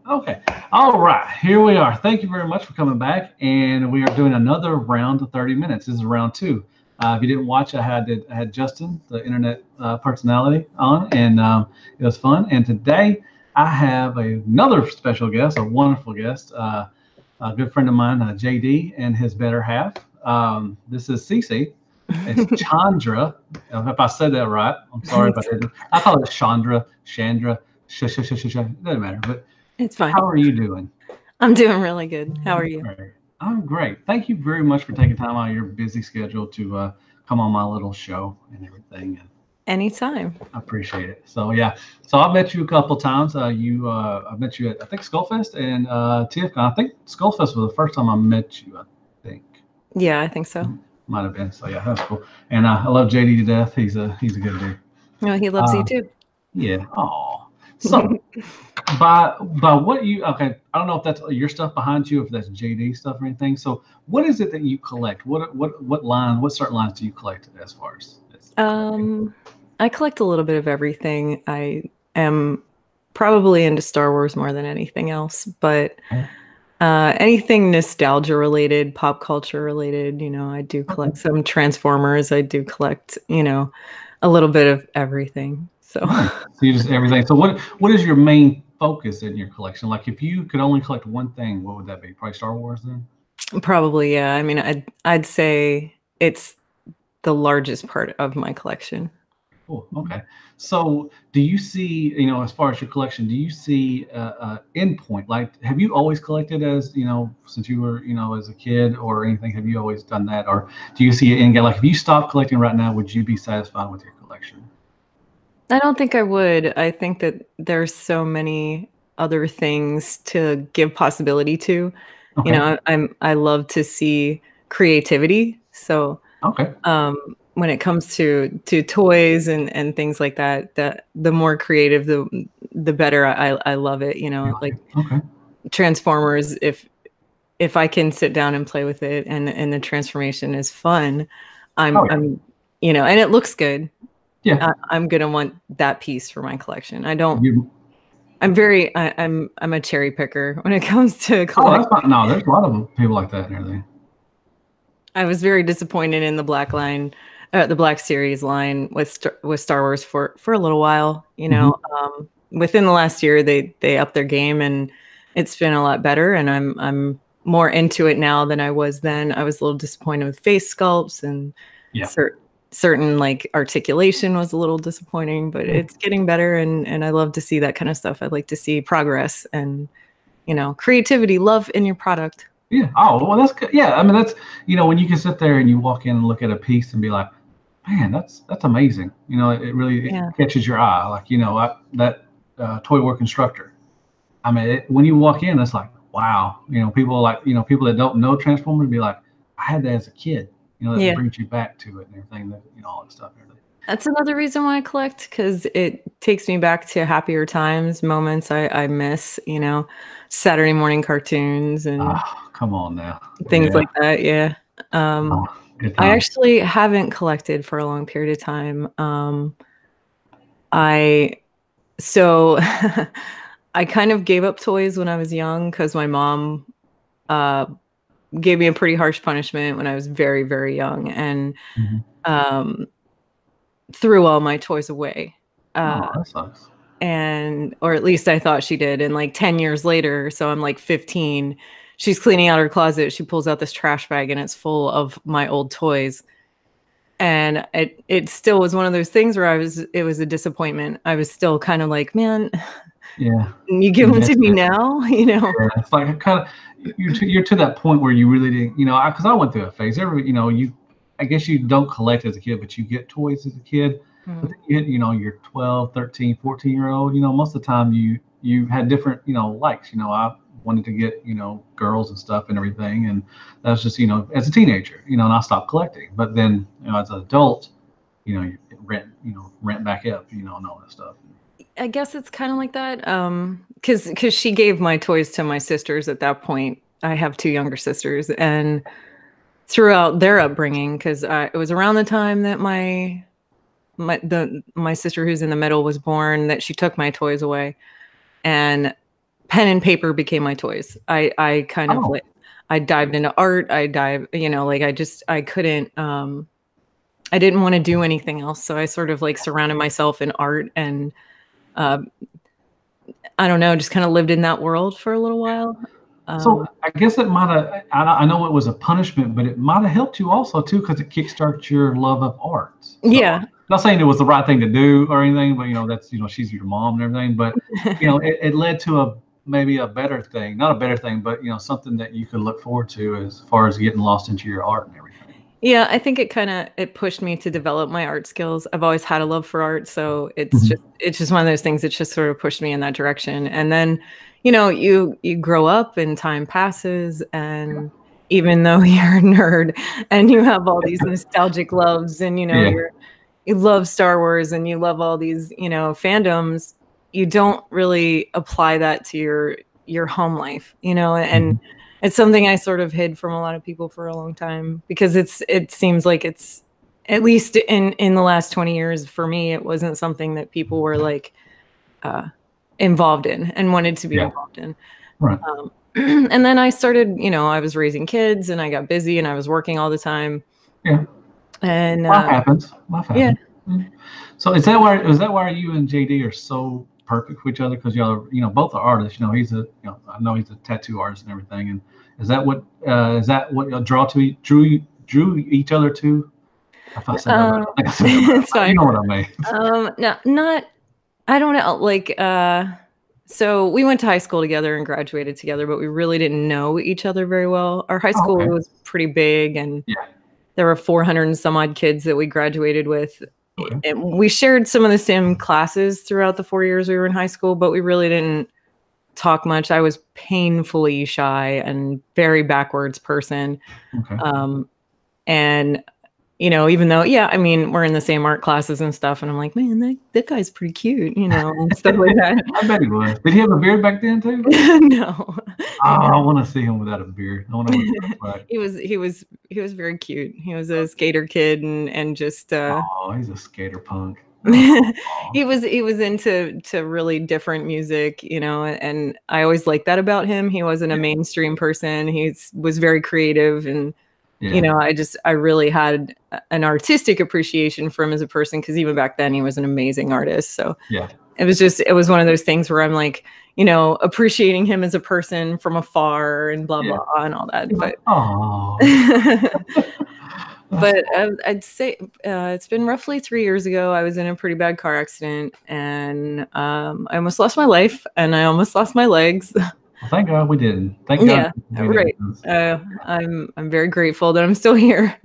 Okay. All right. Here we are. Thank you very much for coming back. And we are doing another round of 30 minutes. This is round two. If you didn't watch, I had Justin, the internet personality, on, and it was fun. And today I have another special guest, a wonderful guest, a good friend of mine, JD, and his better half. This is Cece. It's Chandra. If I said that right, I'm sorry if I didn't. I call it Chandra, It doesn't matter. But It's fine. how are you doing? I'm doing really good. How are you? Great. I'm great. Thank you very much for taking time out of your busy schedule to come on my little show and everything. And Anytime. I appreciate it. So yeah, so I've met you a couple times. I met you at I think Skullfest and TFCon. I think Skullfest was the first time I met you. I think Yeah, I think so. might have been. So yeah, that's cool. And I love JD to death. He's a good dude. No, he loves you Uh, too. yeah. Oh. So by what you okay, I don't know if that's your stuff behind you, if that's JD stuff or anything. So what is it that you collect? What certain lines do you collect as far as collecting? Um, I collect a little bit of everything. I am probably into Star Wars more than anything else, but Okay. anything nostalgia related, pop culture related, I do Okay. collect some Transformers. I do collect, a little bit of everything. So Nice. So you just everything. So what is your main focus in your collection? Like if you could only collect one thing, what would that be? Probably Star Wars then? probably, yeah. I mean, I'd say it's the largest part of my collection. Cool. Okay. So, do you see, as far as your collection, do you see endpoint? Like, have you always collected as, since you were, as a kid or anything? Have you always done that, or do you see an end game? Like, if you stopped collecting right now, would you be satisfied with your collection? I don't think I would. I think that there's so many other things to give possibility to. Okay. I love to see creativity. So Okay. when it comes to toys and things like that, the more creative, the better. I love it. You like Like it? Okay. Transformers. If I can sit down and play with it and the transformation is fun, Oh yeah. I'm and it looks good. Yeah. I'm gonna want that piece for my collection. I don't. You. I'm a cherry picker when it comes to Oh, that's not. collecting. No, there's a lot of people like that and everything. I was very disappointed in the Black Series line with Star Wars for a little while. Hmm. Within the last year, they upped their game and it's been a lot better. And I'm more into it now than I was then. I was a little disappointed with face sculpts and Yeah. cer- certain like articulation was a little disappointing, but it's getting better. And I love to see that kind of stuff. I like to see progress and creativity, love in your product. Yeah. Oh, well, that's good. Yeah. I mean, that's when you can sit there and you walk in and look at a piece and be like, man, that's amazing. It really it Yeah. catches your eye. Like that toy war constructor. I mean, when you walk in, it's like, wow. People that don't know Transformers be like, I had that as a kid. That Yeah. brings you back to it and everything. That all that stuff and everything. That's another reason why I collect because it takes me back to happier times, moments I miss, Saturday morning cartoons and Ah, come on now. things Yeah. like that. Yeah. Um, Oh, good I times. actually haven't collected for a long period of time. I so I kind of gave up toys when I was young because my mom uh, gave me a pretty harsh punishment when I was very, very young and Hmm. um, threw all my toys away. Uh, Oh, that sucks. and or at least I thought she did. And like 10 years later, so I'm like 15, she's cleaning out her closet. She pulls out this trash bag and it's full of my old toys. And it still was one of those things where it was a disappointment. I was still kind of like, man, Yeah. you You give them to missed me it. now, Yeah, it's like kind of you're to that point where you really didn't, because I went through a phase. I guess you don't collect as a kid, but you get toys as a kid. But Mhm. then you hit, your 12, 13, 14-year-old, most of the time you had different, likes. I wanted to get, girls and stuff and everything, and that was just, as a teenager, and I stopped collecting. But then, as an adult, you rent back up, and all that stuff. I guess it's kind of like that. Because she gave my toys to my sisters at that point. I have two younger sisters, and throughout their upbringing, because it was around the time that my sister who's in the middle was born, that she took my toys away, and pen and paper became my toys. I kind of Oh. like, I dived into art. Like I couldn't, I didn't want to do anything else. So I sort of like surrounded myself in art and, I don't know, just kind of lived in that world for a little while. So I guess it might have. I know it was a punishment, but it might have helped you also too, because it kickstarts your love of art. So, Yeah. not saying it was the right thing to do or anything, but that's she's your mom and everything. But it led to maybe a better thing, not a better thing, but something that you could look forward to as far as getting lost into your art and everything. Yeah, I think it pushed me to develop my art skills. I've always had a love for art, so it's just one of those things that just sort of pushed me in that direction. And then, you grow up and time passes, and even though you're a nerd and you have all these nostalgic loves, and you love Star Wars and you love all these fandoms, you don't really apply that to your home life, and it's something I sort of hid from a lot of people for a long time, because it seems like it's, at least in the last 20 years for me, it wasn't something that people were like involved in and wanted to be involved in. Right. And then I started, I was raising kids and I got busy and I was working all the time. Yeah. And life happens. Yeah. So is that why you and JD are so perfect for each other? Because y'all are, both are artists. He's I know he's a tattoo artist and everything. And is that what y'all drew each other to? If I said that right, I think I said that right. You know what I mean? No, not. I don't know. Like, so we went to high school together and graduated together, but we really didn't know each other very well. Our high school was pretty big, and there were 400 and some odd kids that we graduated with. And we shared some of the same classes throughout the 4 years we were in high school, but we really didn't talk much. I was painfully shy and very backwards person. And even though, we're in the same art classes and stuff, and I'm like, man, that guy's pretty cute, and stuff like that. I bet he was. Did he have a beard back then too? No. I want to see him without a beard. I want to know what he looks like. He was very cute. He was a skater kid and just he's a skater punk. He was into really different music, and I always liked that about him. He wasn't a mainstream person. He was very creative, and I really had an artistic appreciation for him as a person, because even back then he was an amazing artist. So it was one of those things where I'm like, appreciating him as a person from afar and blah blah and all that. But I'd say it's been roughly 3 years ago. I was in a pretty bad car accident, and I almost lost my life, and I almost lost my legs. Well, thank God we didn't. Thank God. Yeah, right. I'm very grateful that I'm still here.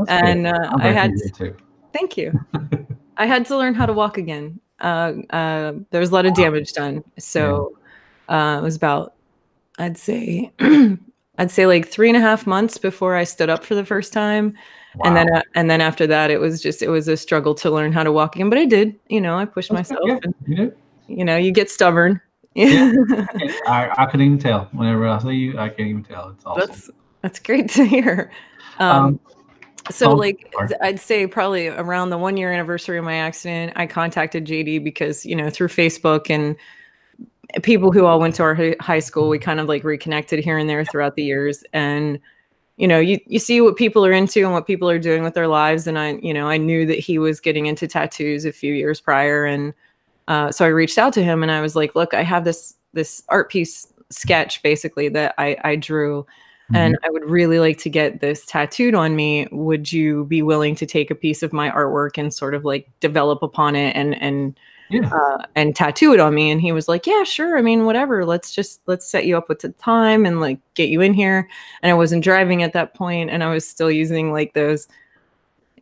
And I had to. Thank you. I had to learn how to walk again. There was a lot of damage done, so it was about, I'd say like 3.5 months before I stood up for the first time. Wow. And then after that, it was a struggle to learn how to walk again. But I did. I pushed myself. And, you get stubborn. I couldn't even tell. Whenever I see you, I can't even tell. It's awesome. That's great to hear. So I'd say probably around the 1 year anniversary of my accident, I contacted JD because, through Facebook and people who all went to our high school, we kind of like reconnected here and there throughout the years. And, you see what people are into and what people are doing with their lives. And I knew that he was getting into tattoos a few years prior. And so I reached out to him and I was like, look, I have this art piece sketch basically that I drew, and I would really like to get this tattooed on me. Would you be willing to take a piece of my artwork and sort of like develop upon it and tattoo it on me? And he was like, yeah, sure. I mean, whatever. Let's set you up with the time and like get you in here. And I wasn't driving at that point, and I was still using like those.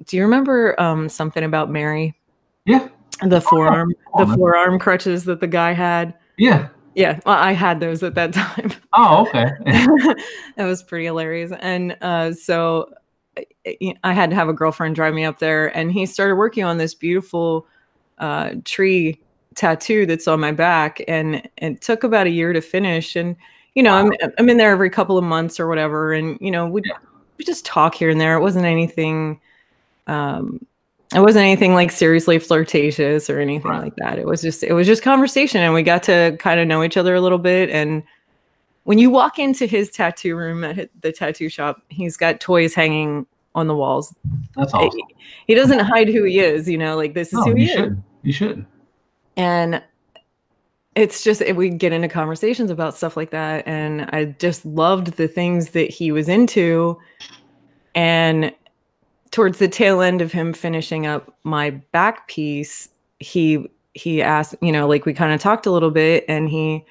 Do you remember Something About Mary? Yeah. The forearm crutches that the guy had. Yeah. Yeah. Well, I had those at that time. Oh, okay. That was pretty hilarious. And so I had to have a girlfriend drive me up there, and he started working on this beautiful tree tattoo that's on my back. And it took about a year to finish. And, wow. I'm in there every couple of months or whatever. And, we just talk here and there. It wasn't anything It wasn't anything like seriously flirtatious or anything Right. like that. It was just conversation, and we got to kind of know each other a little bit. And when you walk into his tattoo room at the tattoo shop, he's got toys hanging on the walls. That's awesome. He doesn't hide who he is, like this is No, who he you is. shouldn't. You shouldn't. And it's just, we get into conversations about stuff like that. And I just loved the things that he was into. And towards the tail end of him finishing up my back piece, he asked, like we kind of talked a little bit, and he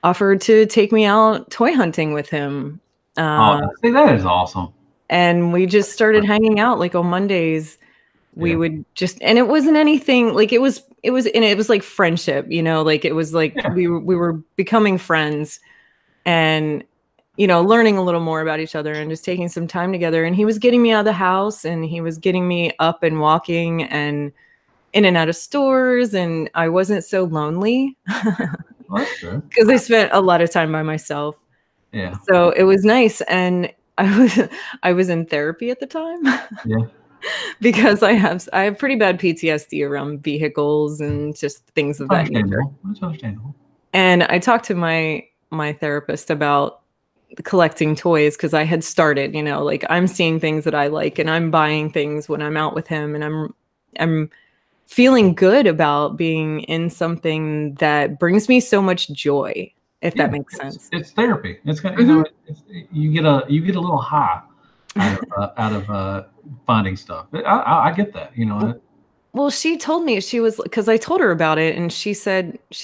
offered to take me out toy hunting with him. See, that is awesome. And we just started hanging out like on Mondays. We would just, and it wasn't anything like it was like friendship, like it was like we were becoming friends and, learning a little more about each other and just taking some time together. And he was getting me out of the house, and he was getting me up and walking and in and out of stores. And I wasn't so lonely because I spent a lot of time by myself. Yeah. So it was nice. And I was in therapy at the time. Yeah. Because I have pretty bad PTSD around vehicles and just things of that nature. That's understandable. And I talked to my therapist about collecting toys because I had started, like I'm seeing things that I like and I'm buying things when I'm out with him, and I'm feeling good about being in something that brings me so much joy, if that makes sense. It's therapy. It's kind of, you get a little high out of finding stuff. I get that, Well, she told me, because I told her about it, and she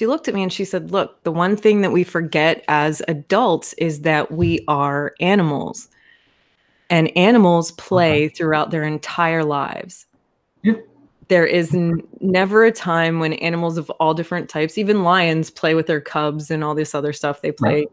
looked at me and she said, look, the one thing that we forget as adults is that we are animals, and animals play throughout their entire lives. Yeah. There is never a time when animals of all different types, even lions, play with their cubs and all this other stuff. They play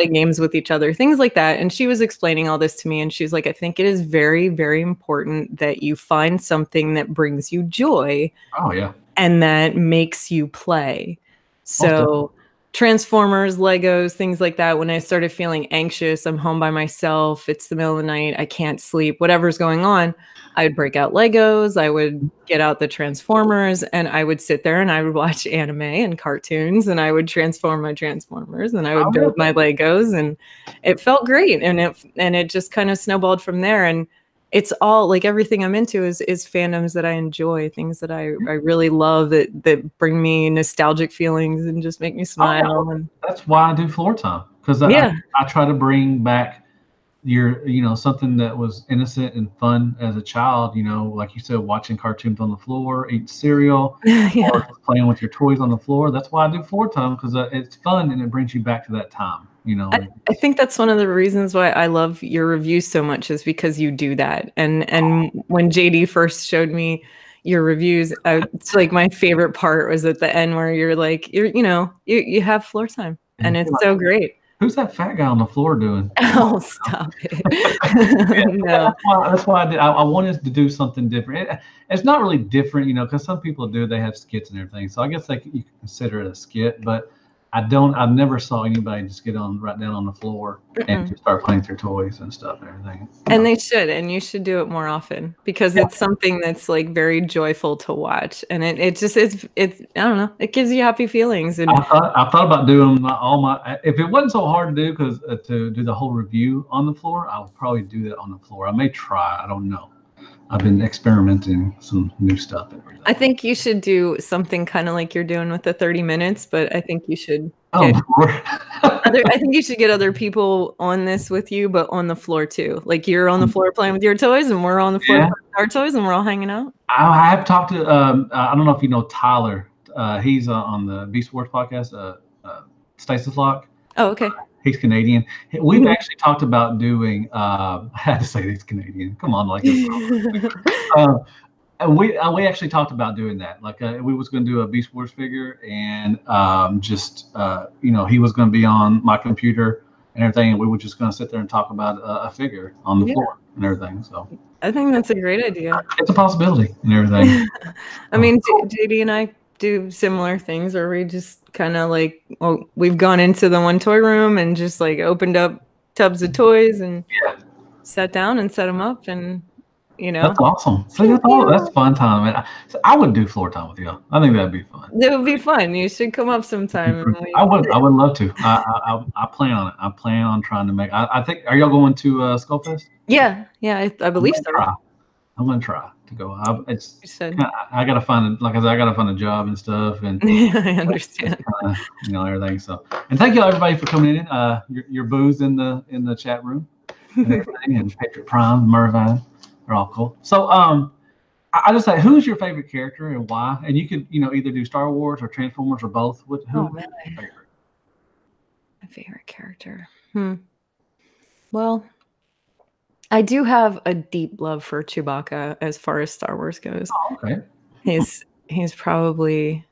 games with each other, things like that. And she was explaining all this to me, and she's like, I think it is very, very important that you find something that brings you joy. Oh, yeah. And that makes you play. So Transformers, Legos, things like that. When I started feeling anxious, I'm home by myself, it's the middle of the night, I can't sleep, whatever's going on, I would break out Legos, I would get out the Transformers, and I would sit there and I would watch anime and cartoons, and I would transform my Transformers, and I would build my Legos, and it felt great. And it just kind of snowballed from there. And it's all like everything I'm into is fandoms that I enjoy, things that I really love that bring me nostalgic feelings and just make me smile. And that's why I do floor time, because I try to bring back something that was innocent and fun as a child, like you said, watching cartoons on the floor, eating cereal, or playing with your toys on the floor. That's why I do floor time, because it's fun and it brings you back to that time. I think that's one of the reasons why I love your reviews so much, is because you do that. And when JD first showed me your reviews, it's like my favorite part was at the end where you're like, you have floor time, and it's so great. Who's that fat guy on the floor doing? Oh, stop it. No. That's why I wanted to do something different. It's not really different, because some people do, they have skits and everything. So I guess you can consider it a skit, but I never saw anybody just get right down on the floor and just start playing with their toys and stuff and everything. And they should, and you should do it more often, because it's something that's like very joyful to watch, and it's I don't know, it gives you happy feelings. And I thought about doing if it wasn't so hard to do, because to do the whole review on the floor, I would probably do that on the floor. I may try. I don't know. I've been experimenting some new stuff. I think you should do something kind of like you're doing with the 30 minutes, but I think you should I think you should get other people on this with you, but on the floor too. Like you're on the floor playing with your toys, and we're on the floor playing with our toys, and we're all hanging out. I have talked to I don't know if you know Tyler. He's on the Beast Wars podcast, Stasis Lock. Oh, okay. He's Canadian. We've actually talked about doing. I had to say he's Canadian. Come on, like this. We actually talked about doing that. Like we was going to do a Beast Wars figure, and he was going to be on my computer and everything, and we were just going to sit there and talk about a figure on the floor and everything. So I think that's a great idea. It's a possibility and everything. I mean, JD and I do similar things, where we just kind of like, we've gone into the one toy room and just like opened up tubs of toys and sat down and set them up, and you know? That's awesome. So Pew, that's pew. fun time. And I would do floor time with you. I think that'd be fun. That would be fun. You should come up sometime and I would love to. I plan on it. I plan on trying to make. I think. Are y'all going to Skullfest? yeah, I I'm believe gonna so. try. I'm gonna try to go. It's You said. kinda, I gotta find like I said, I gotta find a job and stuff, and Yeah, I it's understand. kind of everything. So, and thank you everybody for coming in. Your booze in the chat room and everything, and Patriot Prime, Mervine, they're all cool. So, I just say, who's your favorite character and why? And you could either do Star Wars or Transformers or both. Oh man, my favorite character. Well, I do have a deep love for Chewbacca as far as Star Wars goes. Oh, okay. He's probably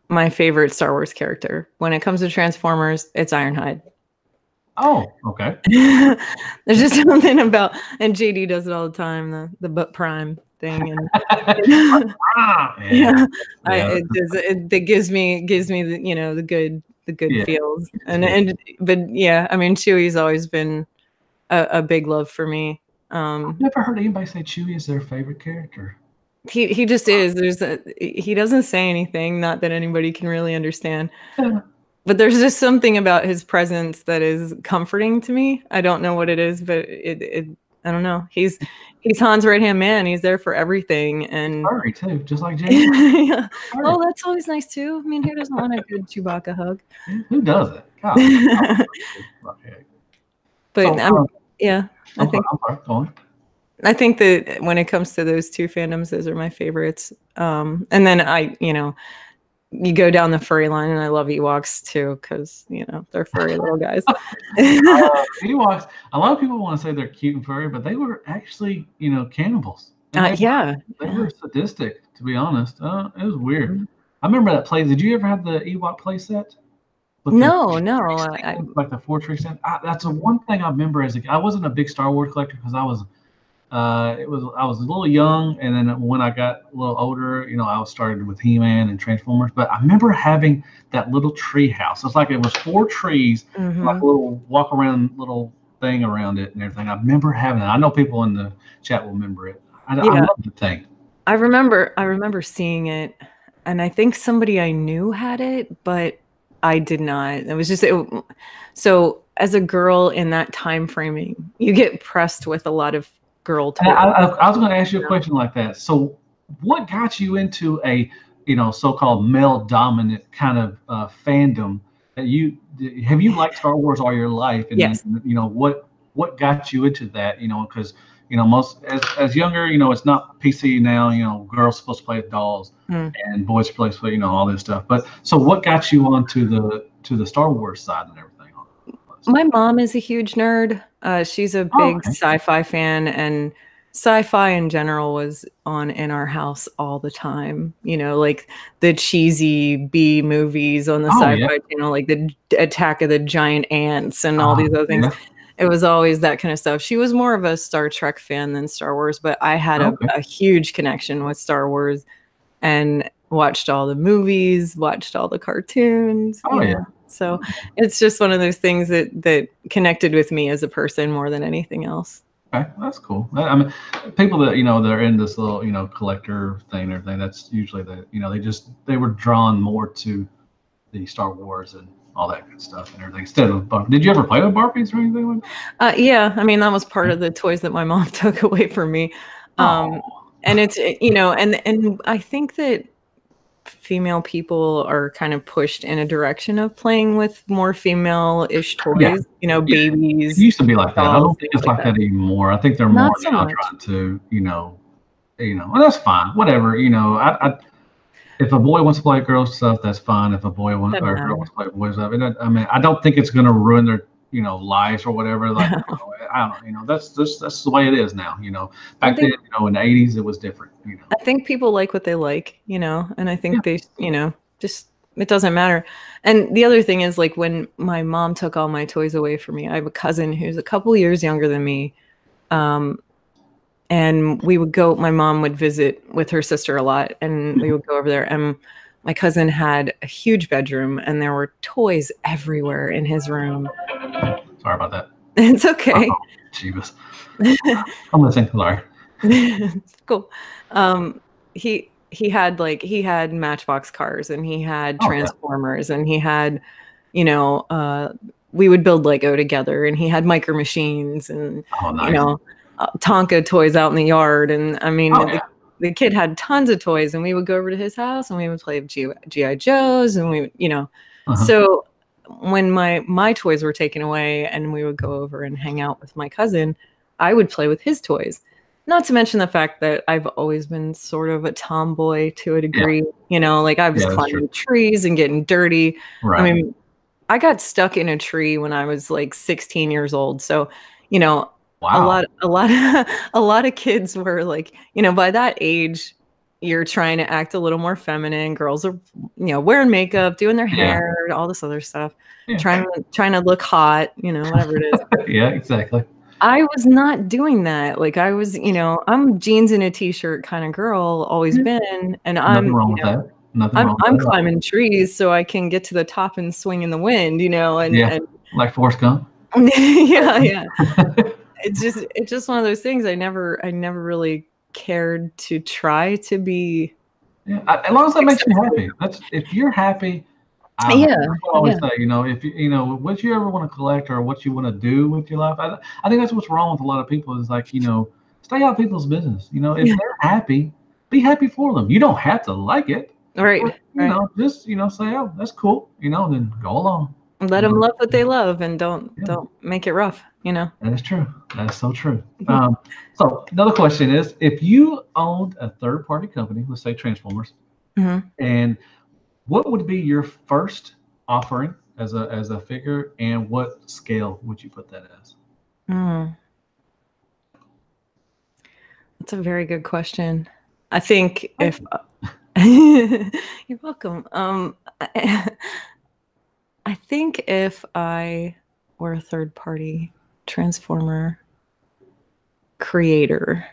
my favorite Star Wars character. When it comes to Transformers, it's Ironhide. Oh, okay. There's just something about, and JD does it all the time, the butt prime thing, and it gives me the good feels, but yeah, I mean Chewie's always been a big love for me. I've never heard anybody say Chewie is their favorite character. He just is. He doesn't say anything, not that anybody can really understand. But there's just something about his presence that is comforting to me. I don't know what it is, but I don't know. He's Han's right-hand man. He's there for everything. And furry too, just like James. Yeah. Oh, that's always nice too. I mean, who doesn't want a good Chewbacca hug? Who doesn't? God. But yeah, I'm sorry, go on. I think that when it comes to those two fandoms, those are my favorites. And then you go down the furry line, and I love Ewoks too, because they're furry little guys. Ewoks. A lot of people want to say they're cute and furry, but they were actually cannibals. Yeah, they were sadistic, to be honest. It was weird. I remember that play. Did you ever have the Ewok play set? No. Like the 4-tree stand. That's the one thing I remember as a kid. I wasn't a big Star Wars collector because I was I was a little young, and then when I got a little older, I started with He-Man and Transformers. But I remember having that little tree house. It's like it was 4 trees, like a little walk around little thing around it and everything. I remember having it. I know people in the chat will remember it. I love the thing. I remember seeing it, and I think somebody I knew had it, but I did not. It was just so as a girl in that time framing, you get pressed with a lot of girl toys. I was going to ask you a question like that. So what got you into a so-called male dominant kind of fandom that have you liked Star Wars all your life? And yes. What got you into that? Because most as younger, it's not PC now. Girls supposed to play with dolls and boys supposed to play all this stuff. But so what got you onto the Star Wars side and everything? My mom is a huge nerd. She's a big sci-fi fan, and sci-fi in general was on in our house all the time. Like the cheesy B movies on the sci-fi channel, like the Attack of the Giant Ants and all these other things. Yeah. It was always that kind of stuff. She was more of a Star Trek fan than Star Wars, but I had a huge connection with Star Wars and watched all the movies, watched all the cartoons. So it's just one of those things that connected with me as a person more than anything else. Okay, that's cool. I mean, people that they're in this little collector thing and everything. That's usually they were drawn more to the Star Wars and all that good stuff and everything instead of Barbies. Did you ever play with Barbies or anything like that? Yeah, I mean that was part of the toys that my mom took away from me. And it's and I think that female people are kind of pushed in a direction of playing with more female-ish toys, babies. It used to be like that. I don't think it's like that anymore. I think they're more now trying to, well, that's fine. Whatever, if a boy wants to play girl stuff, that's fine. If a boy wants or a girl wants to play boy stuff, I mean, I don't think it's going to ruin their, lives or whatever. Like, I don't, that's the way it is now. Back then, in the 80s, it was different. I think people like what they like, and I think they, just it doesn't matter. And the other thing is, like, when my mom took all my toys away from me, I have a cousin who's a couple years younger than me. And my mom would visit with her sister a lot, and we would go over there. And my cousin had a huge bedroom, and there were toys everywhere in his room. Sorry about that. It's okay. Jeebus. I'm listening. Sorry. Cool. Um, he had Matchbox cars, and he had Oh yeah. Transformers, and he had, you know, we would build Lego together, and he had Micro Machines, and Oh you nice. know, Tonka toys out in the yard, and I mean, Oh the kid had tons of toys, and we would go over to his house, and we would play with GI Joes, and yeah. so when my toys were taken away, and we would go over and hang out with my cousin, I would play with his toys. Not to mention the fact that I've always been sort of a tomboy to a Yeah. degree. Like I was Yeah, that's true. climbing trees and getting dirty. I Right. mean, I got stuck in a tree when I was like 16 years old. So, you know, Wow. a lot of kids were like, by that age, you're trying to act a little more feminine. Girls are, wearing makeup, doing their Yeah. hair, all this other stuff, Yeah. trying to look hot, whatever it is. Yeah, exactly. I was not doing that. Like I was, I'm jeans and a t-shirt kind of girl, always Yeah. been, and Nothing I'm, wrong with that. Nothing wrong with I'm that at all. climbing trees so I can get to the top and swing in the wind, and Yeah. Like Forrest Gump. yeah. It's just one of those things. I never really cared to try to be. Yeah. As long as that makes you accessible. happy. If you're happy, Yeah, that's what I always yeah, say. If what you ever want to collect or what you want to do with your life, I think that's what's wrong with a lot of people is like, stay out of people's business. If yeah. they're happy, be happy for them. You don't have to like it, but, Right. just, say, oh, that's cool, then go along. Let them love what they love, and don't Yeah, make it rough. that is true. That is so true. So another question is, if you owned a third party company, let's say Transformers, Mhm. and what would be your first offering as a figure, and what scale would you put that as? Mm. That's a very good question. I think if you're welcome. I think if I were a third party transformer creator,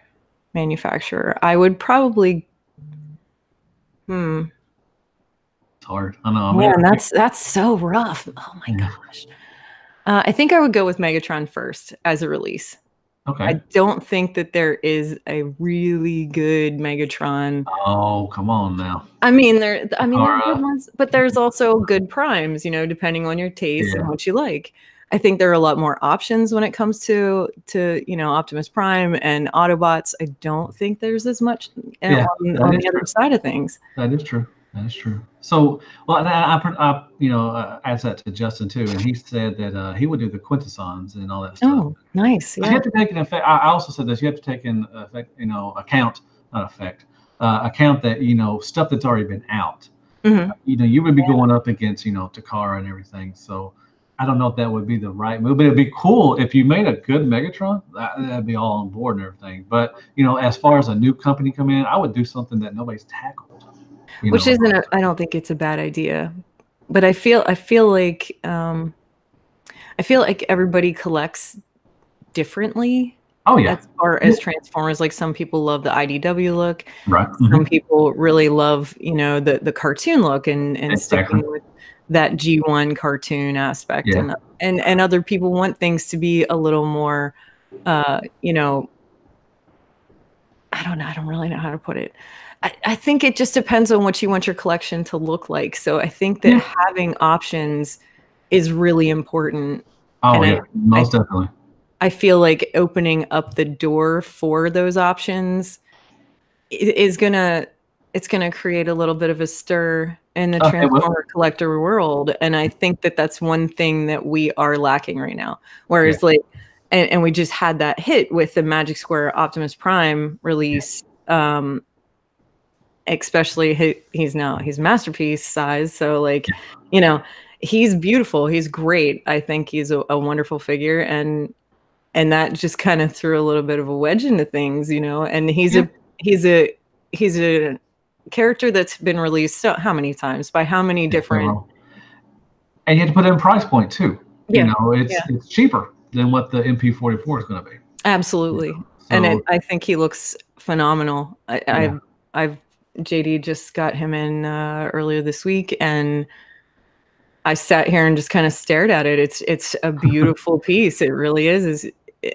manufacturer, I would probably It's hard. I know. man, that's so rough. Oh my Yeah. gosh. I think I would go with Megatron first as a release. I Okay. don't think that there is a really good Megatron. Oh, come on now. There are good Takara. ones, but there's also good primes, depending on your taste and Yeah. what you like. I think there are a lot more options when it comes to Optimus Prime and Autobots. I don't think there's as much Yeah. That on is the true. other side of things. That is true. That is true. So, well, and I asked that to Justin too, and he said that he would do the quintessons and all that stuff. Oh, nice. But you Yeah. have to take an effect. I also said this. You have to take in effect, account, not effect, account that stuff that's already been out. Mhm. You would be going up against Takara and everything. So I don't know if that would be the right move, but it'd be cool if you made a good Megatron. That'd be all on board and everything. But as far as a new company come in, I would do something that nobody's tackled. Which isn't I don't think it's a bad idea. But I feel like everybody collects differently Oh yeah, as far as Transformers. Like some people love the IDW look. right. Some people really love, the cartoon look and Exactly. sticking with that G1 cartoon aspect. Yeah. And other people want things to be a little more, I don't really know how to put it. I think it just depends on what you want your collection to look like. So I think that having options is really important. Oh And yeah, most definitely. I feel like opening up the door for those options is it's gonna create a little bit of a stir in the Okay, well, Transformer collector world, and I think that that's one thing that we are lacking right now. yeah, Whereas, like, and we just had that hit with the Magic Square Optimus Prime release. Especially he's masterpiece size, so like, he's beautiful, he's great. I think he's a wonderful figure, and that just kind of threw a little bit of a wedge into things, and he's a character that's been released so how many times by how many different and you have to put in price point too. Yeah. It's cheaper than what the MP44 is going to be. Absolutely. And I think he looks phenomenal. I've JD just got him in earlier this week, and I sat here and just kind of stared at it. It's a beautiful piece. It really is.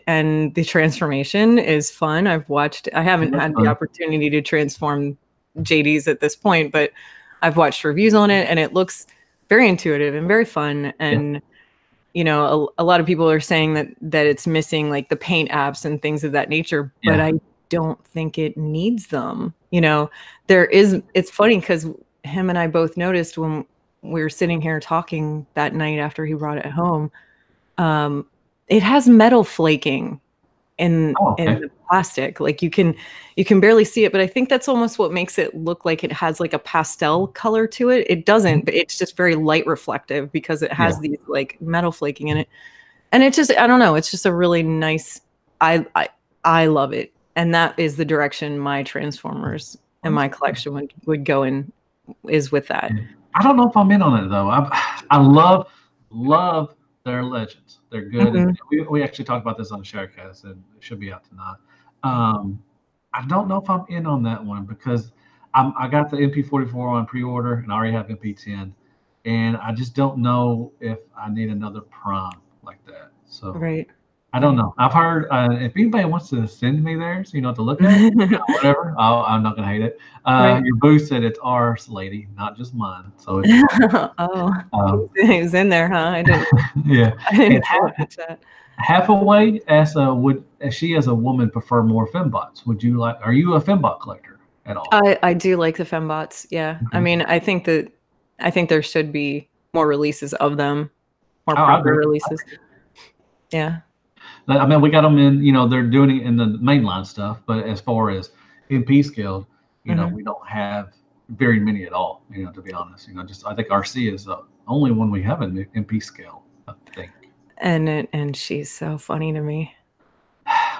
and the transformation is fun. I haven't That's had the fun. opportunity to transform JD's at this point, but I've watched reviews on it, and it looks very intuitive and very fun. And a lot of people are saying that it's missing like the paint apps and things of that nature, but I don't think it needs them. It's funny because him and I both noticed when we were sitting here talking that night after he brought it home, it has metal flaking in the plastic. Like you can barely see it, but I think that's almost what makes it look like it has like a pastel color to it. It doesn't, but it's just very light reflective because it has these like metal flaking in it. And it just, I don't know, it's just a really nice, I love it. And that is the direction my Transformers in my collection would go in, is with that. I don't know if I'm in on it though. I love their Legends. They're good. Mm-hmm. We actually talked about this on the Sharecast, and it should be out tonight. I don't know if I'm in on that one because I got the MP44 on pre-order, and I already have MP10, and I just don't know if I need another Prime like that. So I don't know. I've heard if anybody wants to send me theirs, to look at, whatever. I'm not gonna hate it. Your booth said it's ours, lady, not just mine. So it's he was in there, huh? I didn't. Yeah. I didn't catch that. Hathaway asks, would she as a woman prefer more fembots? Are you a fembot collector at all? I do like the fembots. Yeah. Okay. I mean, I think there should be more releases of them, more proper releases. Yeah. I mean, we got them in, they're doing it in the mainline stuff, but as far as MP scaled, we don't have very many at all, to be honest. I think RC is the only one we have in MP scale, I think. And she's so funny to me.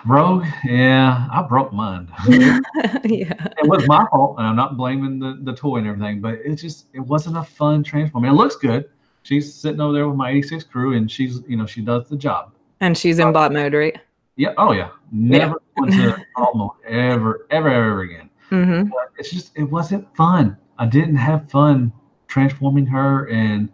Rogue, yeah, I broke mine. Yeah. It was my fault, and I'm not blaming the toy and everything, but it wasn't a fun transform. I mean, it looks good. She's sitting over there with my 86 crew, and she's, she does the job. And she's in bot mode, right? Yeah. Oh, yeah. Never went to bot mode ever again. Mm-hmm. But it wasn't fun. I didn't have fun transforming her, and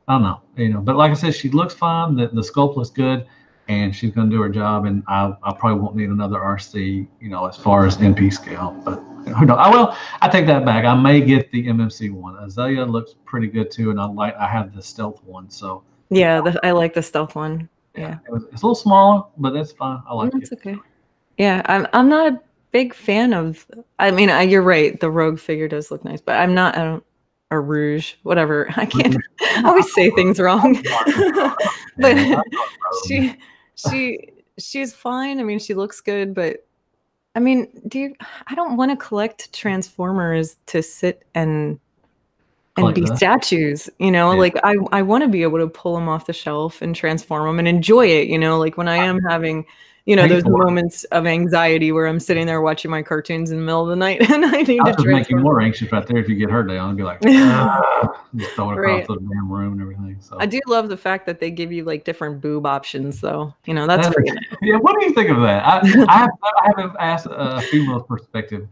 I don't know, But like I said, she looks fine. The sculpt looks good, and she's going to do her job. And I probably won't need another RC, as far as MP scale. But who knows? I take that back. I may get the MMC one. Azalea looks pretty good too, and I have the stealth one. So yeah, I like the stealth one. Yeah. It's a little smaller, but that's fine. I like it. That's okay. Yeah, I'm not a big fan of. I mean, you're right. The Rogue figure does look nice, but I'm not. Or Rouge, whatever. I can't. I always say things wrong. But she's fine. I mean, she looks good, but I mean, I don't want to collect Transformers to sit and be statues, like I want to be able to pull them off the shelf and transform them and enjoy it, like when I am having, those moments of anxiety where I'm sitting there watching my cartoons in the middle of the night and I need to make you more anxious right there if you get her down and be like, just throw it across the damn room and everything. So I do love the fact that they give you like different boob options though. That's pretty nice. Yeah, what do you think of that? I haven't asked a female's perspective.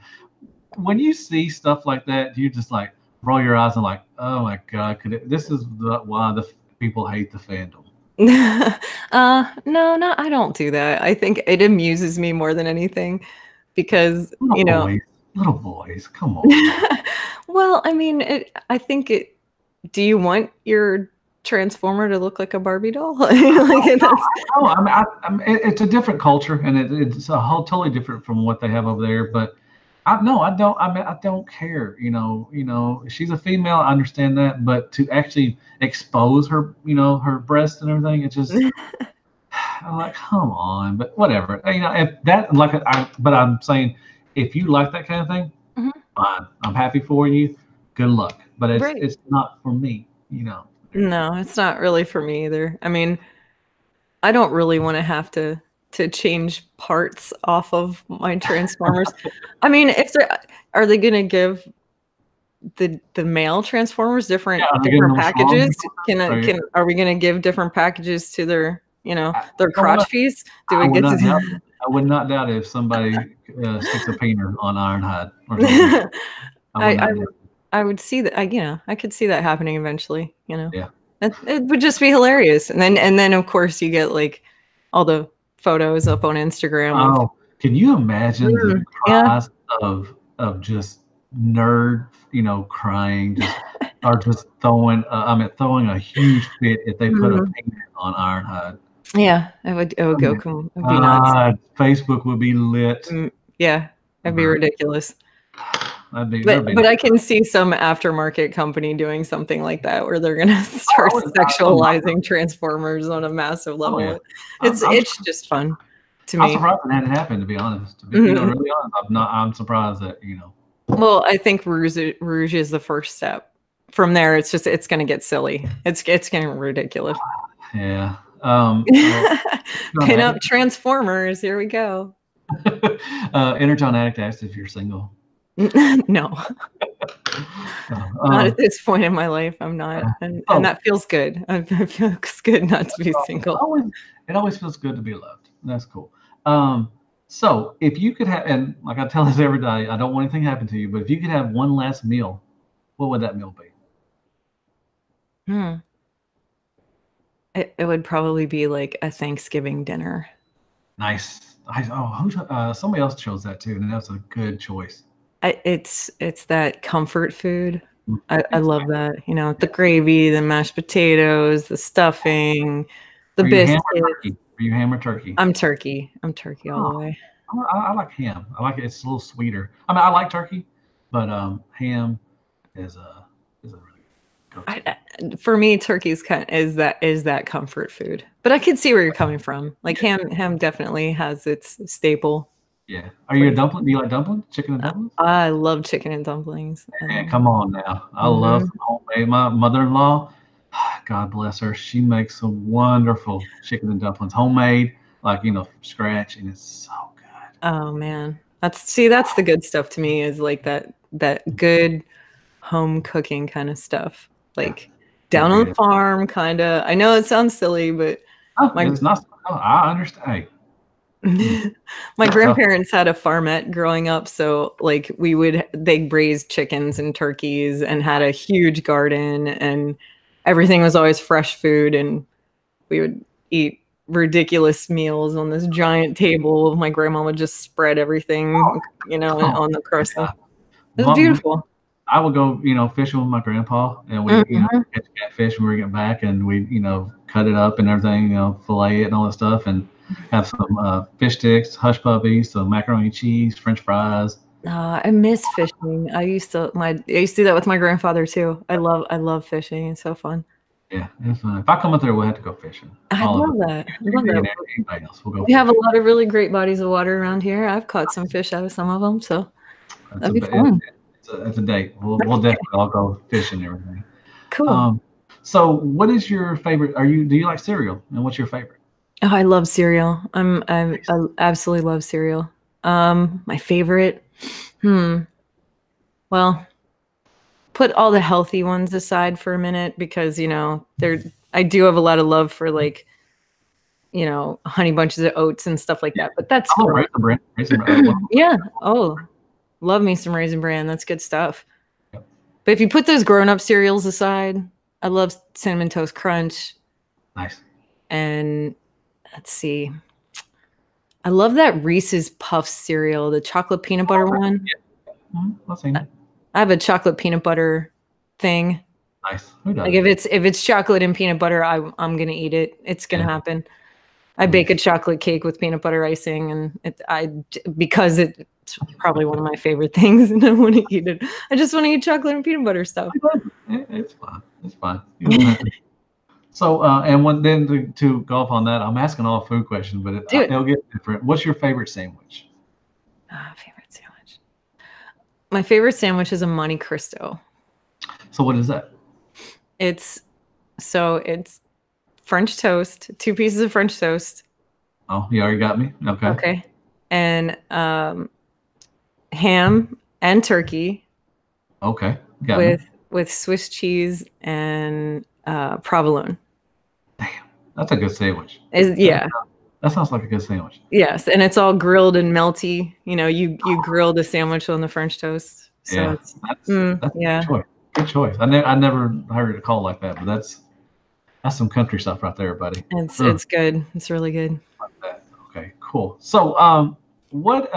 When you see stuff like that, do you just like roll your eyes and like, oh my God, this is why the people hate the fandom? No, I don't do that. I think it amuses me more than anything because, little boys, come on. Well, I mean, do you want your Transformer to look like a Barbie doll? It's a different culture and it's a whole totally different from what they have over there, but I don't. I mean, I don't care. She's a female. I understand that, but to actually expose her, her breasts and everything, it's just, I'm like, come on. But whatever. If that, but I'm saying, if you like that kind of thing, fine. I'm happy for you. Good luck. But it's not for me. No, it's not really for me either. I mean, I don't really want to have to change parts off of my Transformers. I mean, are they going to give the male Transformers different packages? Are we going to give different packages to their crotch piece? I would not doubt it if somebody sticks a painter on Ironhide or something. I would see that. I could see that happening eventually. Yeah, it would just be hilarious. And then of course you get like all the photos up on Instagram. Oh, can you imagine the Yeah. cries of just nerd, crying, just throwing a huge fit if they put a Mhm. painting on Ironhide. Yeah, it would go, it'd be nuts. Facebook would be lit. Yeah, that'd be ridiculous. That'd be But I can see some aftermarket company doing something like that where they're gonna start would- sexualizing Transformers on a massive level. yeah. It's just fun to I'm me. surprised it hadn't happened, to be honest. To be, Mhm. really honest, I'm surprised that, Well, I think Rouge is the first step. From there, it's gonna get silly. It's getting ridiculous. yeah. Pin up Transformers. Here we go. Energon Addict asked if you're single. No. Not at this point in my life. I'm not, and that feels good. It feels good not to be single. It always feels good to be loved. That's cool. So if you could have, and like I tell this every day, I don't want anything to happen to you, but if you could have one last meal, what would that meal be? It would probably be like a Thanksgiving dinner. Nice. Somebody else chose that too, and that's a good choice. It's that comfort food. I love that. The gravy, the mashed potatoes, the stuffing, the biscuits. Are you ham or turkey? I'm turkey. I'm turkey all the way. I like ham. I like it. It's a little sweeter. I mean, I like turkey, but ham is a really good. For me, turkey is that comfort food. But I can see where you're coming from. Like ham definitely has its staple. Yeah. Are you a dumpling? Do you like dumplings? Chicken and dumplings? I love chicken and dumplings. Man, come on now. I love some homemade. My mother-in-law, God bless her, she makes some wonderful chicken and dumplings, homemade, like from scratch, and it's so good. Oh man, that's the good stuff to me, is like that good home cooking kind of stuff, like down on the farm, kind of. I know it sounds silly, but it's not. I understand. My grandparents had a farmette growing up, so like they raised chickens and turkeys and had a huge garden, and everything was always fresh food, and we would eat ridiculous meals on this giant table. My grandma would just spread everything, on the crust. It was beautiful. I would go, fishing with my grandpa, and we, catch catfish when we get back, and we, cut it up and everything, fillet it and all that stuff, and have some fish sticks, hush puppies, some macaroni and cheese, French fries. I miss fishing. I used to do that with my grandfather too. I love fishing. It's so fun. Yeah, it's fun. If I come up there, we'll have to go fishing. I love that. Anybody else, we'll go. We have a lot of really great bodies of water around here. I've caught some fish out of some of them, so that'd be fun. It's a date. We'll definitely all go fishing and everything. Cool. So what is your favorite? Do you like cereal? And what's your favorite? Oh, I love cereal. I absolutely love cereal. My favorite, well, put all the healthy ones aside for a minute, because I do have a lot of love for, like, honey bunches of oats and stuff like that. But that's Raisin Bran. Yeah. Oh, love me some Raisin Bran. That's good stuff. Yep. But if you put those grown-up cereals aside, I love Cinnamon Toast Crunch. Nice. And let's see. I love that Reese's Puffs cereal, the chocolate peanut butter one. Yeah. I have a chocolate peanut butter thing. Nice. Who doesn't? Like if it's chocolate and peanut butter, I'm gonna eat it. It's gonna happen. I bake a chocolate cake with peanut butter icing, and because it's probably one of my favorite things, and I want to eat it. I just want to eat chocolate and peanut butter stuff. It's fine. It's fine. So, and then to go off on that, I'm asking all food questions, but it'll get different. What's your favorite sandwich? Favorite sandwich. My favorite sandwich is a Monte Cristo. So what is that? It's French toast, 2 pieces of French toast. Oh, you already got me. Okay. Okay. And ham and turkey. Okay. With Swiss cheese and provolone. Damn, that's a good sandwich. Yeah. That sounds like a good sandwich. Yes, and it's all grilled and melty. You grill the sandwich on the French toast. So that's good choice. I never heard it called like that, but that's some country stuff right there, buddy. It's good. It's really good. Like that. Cool. So, what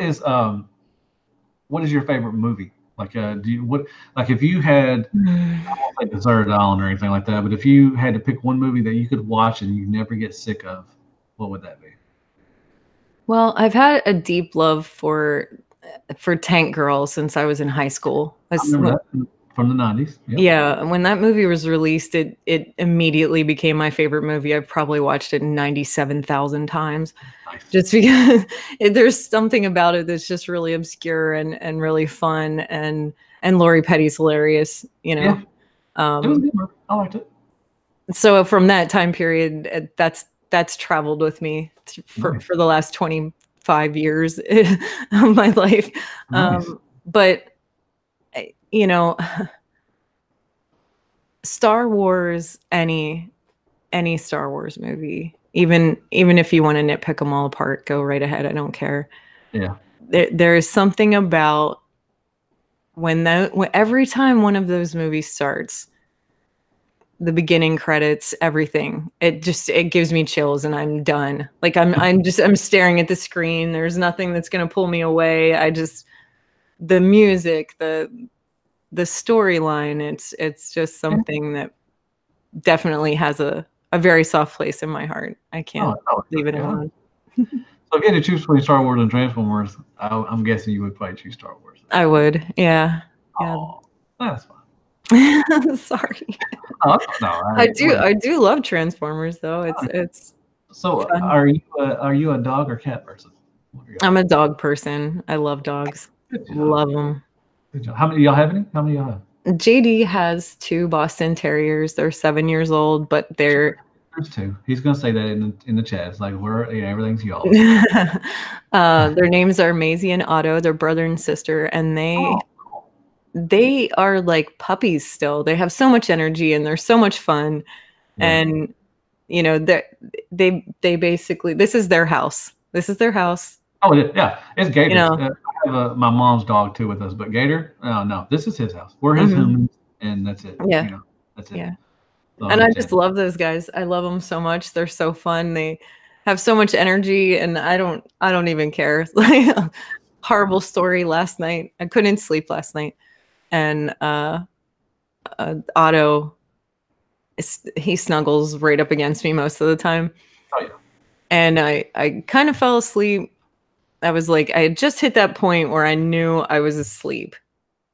is your favorite movie? Like, do you what like if you had, I won't say Deserted Island or anything like that, but if you had to pick one movie that you could watch and you never get sick of, what would that be? Well, I've had a deep love for Tank Girl since I was in high school. I remember that from the '90s. Yep. Yeah, when that movie was released, it immediately became my favorite movie. I've probably watched it 97,000 times Nice. just because there's something about it that's just really obscure and really fun, and Lori Petty's hilarious, you know. Yeah, it was a good movie. I liked it. So from that time period, that's traveled with me for Nice. the last 25 years of my life. Nice. But you know, Star Wars, any Star Wars movie, even if you want to nitpick them all apart, go right ahead. I don't care. Yeah. There is something about when every time one of those movies starts, the beginning credits, everything, it gives me chills and I'm done. Like I'm staring at the screen. There's nothing that's going to pull me away. The music, the storyline, it's just something that definitely has a very soft place in my heart. I can't leave it alone. So again, to choose between Star Wars and Transformers, I'm guessing you would probably choose Star Wars. I would, yeah. Oh, that's fine. Sorry. Oh, no, I do love Transformers though. It's so fun. are you a dog or cat person? I'm a dog person. I love dogs. Love them. Good job. How many y'all have? JD has 2 Boston Terriers. They're 7 years old, but they're There's 2. He's gonna say that in the chat. It's like everything's y'all. their names are Maisie and Otto. They're brother and sister, and they are like puppies still. They have so much energy and they're so much fun. Yeah. And you know, they basically, this is their house. Oh yeah, it's Gator. You know, I have my mom's dog too with us, but Gator, no, this is his house. We're his humans, and that's it. Yeah. You know, that's it. Yeah. So And I just love those guys. I love them so much. They're so fun. They have so much energy, and I don't even care. Like, horrible story last night. I couldn't sleep last night, and Otto, he snuggles right up against me most of the time. Oh yeah. And I kind of fell asleep. I was like, I had just hit that point where I knew I was asleep,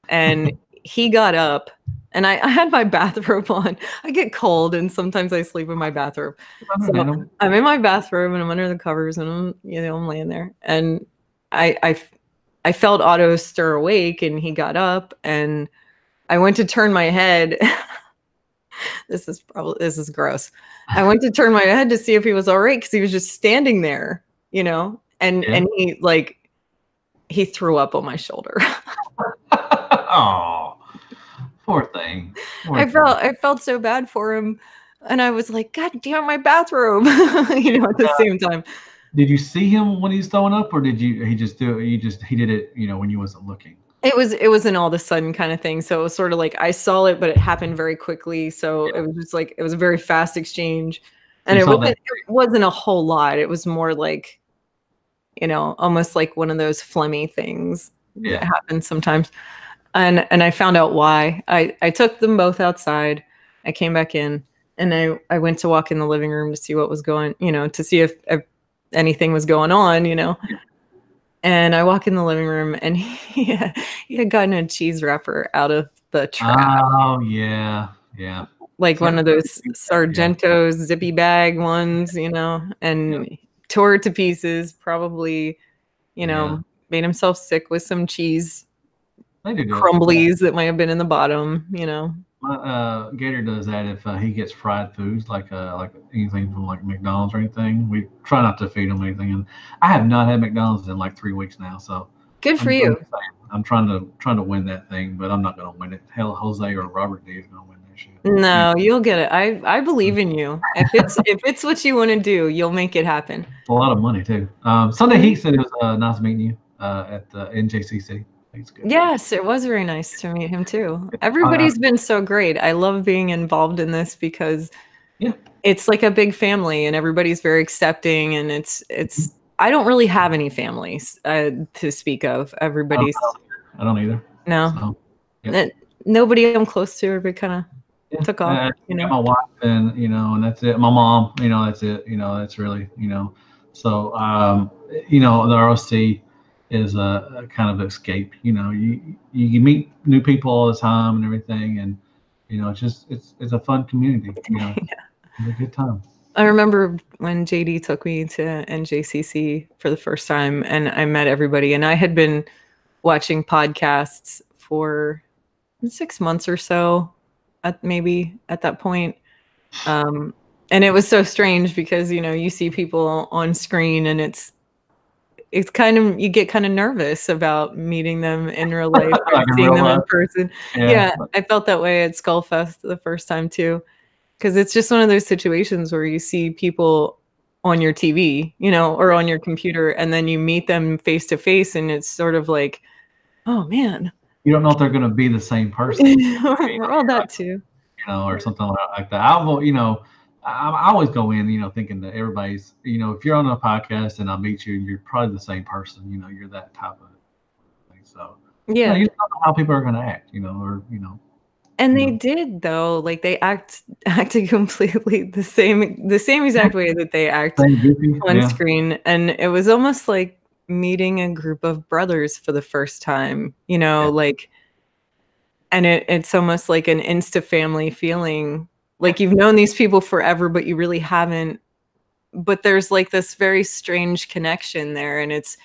and he got up. And I had my bathrobe on. I get cold, and sometimes I sleep in my bathrobe. So I'm in my bathrobe, and I'm under the covers, and I'm laying there. And I felt Otto stir awake, and he got up, and I went to turn my head. This is gross. I went to turn my head to see if he was all right because he was just standing there, and he threw up on my shoulder. Oh. Poor thing. I felt so bad for him, and I was like, God damn, my bathrobe, at the same time. Did you see him when he's throwing up, or did he just do it? He did it, when you wasn't looking? It was an all of a sudden kind of thing. So it was sort of like I saw it, but it happened very quickly. So it was just like, it was a very fast exchange, and it wasn't a whole lot. It was more like, almost like one of those phlegmy things that happens sometimes. And I found out why. I took them both outside. I came back in, and I went to walk in the living room to see what was going, to see if anything was going on, And I walk in the living room, and he had gotten a cheese wrapper out of the trash. Oh yeah, yeah. Like one of those Sargento zippy bag ones, and tore it to pieces. Probably, made himself sick with some cheese crumblies that might have been in the bottom, My Gator does that if he gets fried foods like anything from like McDonald's or anything. We try not to feed him anything, and I have not had McDonald's in like 3 weeks now. So good for you. I'm trying to win that thing, but I'm not going to win it. Hell, Jose or Robert D is going to win that shit. No, you'll get it. I believe in you. If it's what you want to do, you'll make it happen. A lot of money too. Sunday Heat said it was nice meeting you at the NJCC. Yes, it was very nice to meet him too. Everybody's been so great. I love being involved in this because Yeah. It's like a big family, and everybody's very accepting, and it's. I don't really have any families to speak of. Everybody's I don't either. no, So, yeah. nobody I'm close to. Everybody kind of Yeah. took off, I got my wife, and and that's it. My mom, that's it. That's really, So, the ROC is a kind of escape. You meet new people all the time and everything, and it's a fun community. It's a good time. I remember when JD took me to NJCC for the first time, and I met everybody, and I had been watching podcasts for 6 months or so, maybe at that point. And it was so strange because you see people on screen, and it's kind of, you get kind of nervous about meeting them in real life and Like in seeing real them in life. person. Yeah. I felt that way at Skullfest the first time too, because it's just one of those situations where you see people on your TV, or on your computer, and then you meet them face to face, and it's sort of like, oh man, You don't know if they're going to be the same person. we're all that too. Or something like that. I always go in, thinking that everybody's, if you're on a podcast and I meet you, you're probably the same person. You're that type of thing. So, Yeah. You don't know how people are going to act, And they did, though. Like, they acted completely the same exact way that they act on screen, and it was almost like meeting a group of brothers for the first time. Like, and it's almost like an insta family feeling. Like you've known these people forever, but you really haven't. But there's like this very strange connection there, and it's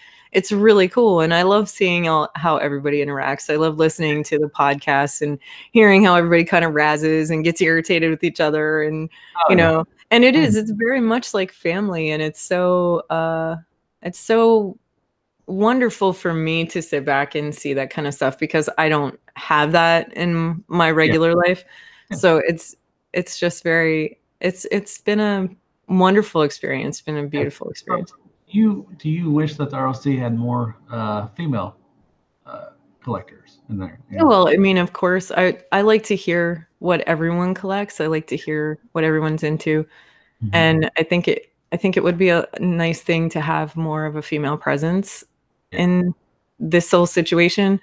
really cool. And I love seeing how everybody interacts. I love listening to the podcasts and hearing how everybody kind of razzes and gets irritated with each other. And, and it's very much like family. And it's so wonderful for me to sit back and see that kind of stuff, because I don't have that in my regular life. So it's just it's been a wonderful experience. It's been a beautiful experience. Do you wish that the ROC had more female collectors in there? Yeah, well, I mean, of course, I like to hear what everyone collects. I like to hear what everyone's into, and I think it would be a nice thing to have more of a female presence in this whole situation.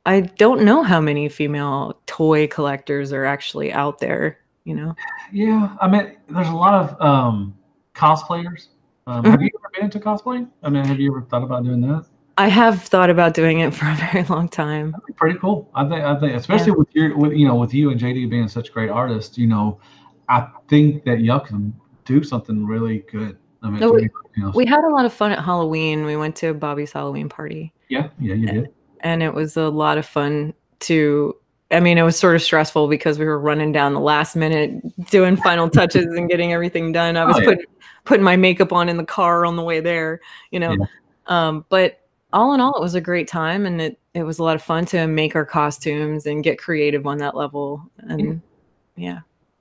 I don't know how many female toy collectors are actually out there. Yeah, I mean, there's a lot of cosplayers. Have you ever been into cosplaying? I mean, have you ever thought about doing that? I have thought about doing it for a very long time. That'd be pretty cool. I think, especially with you and JD being such great artists, I think that y'all can do something really good. I mean, we had a lot of fun at Halloween. We went to Bobby's Halloween party. Yeah, you did. And it was a lot of fun it was sort of stressful because we were running down the last minute, doing final touches and getting everything done. I was putting my makeup on in the car on the way there, but all in all, it was a great time, and it was a lot of fun to make our costumes and get creative on that level. And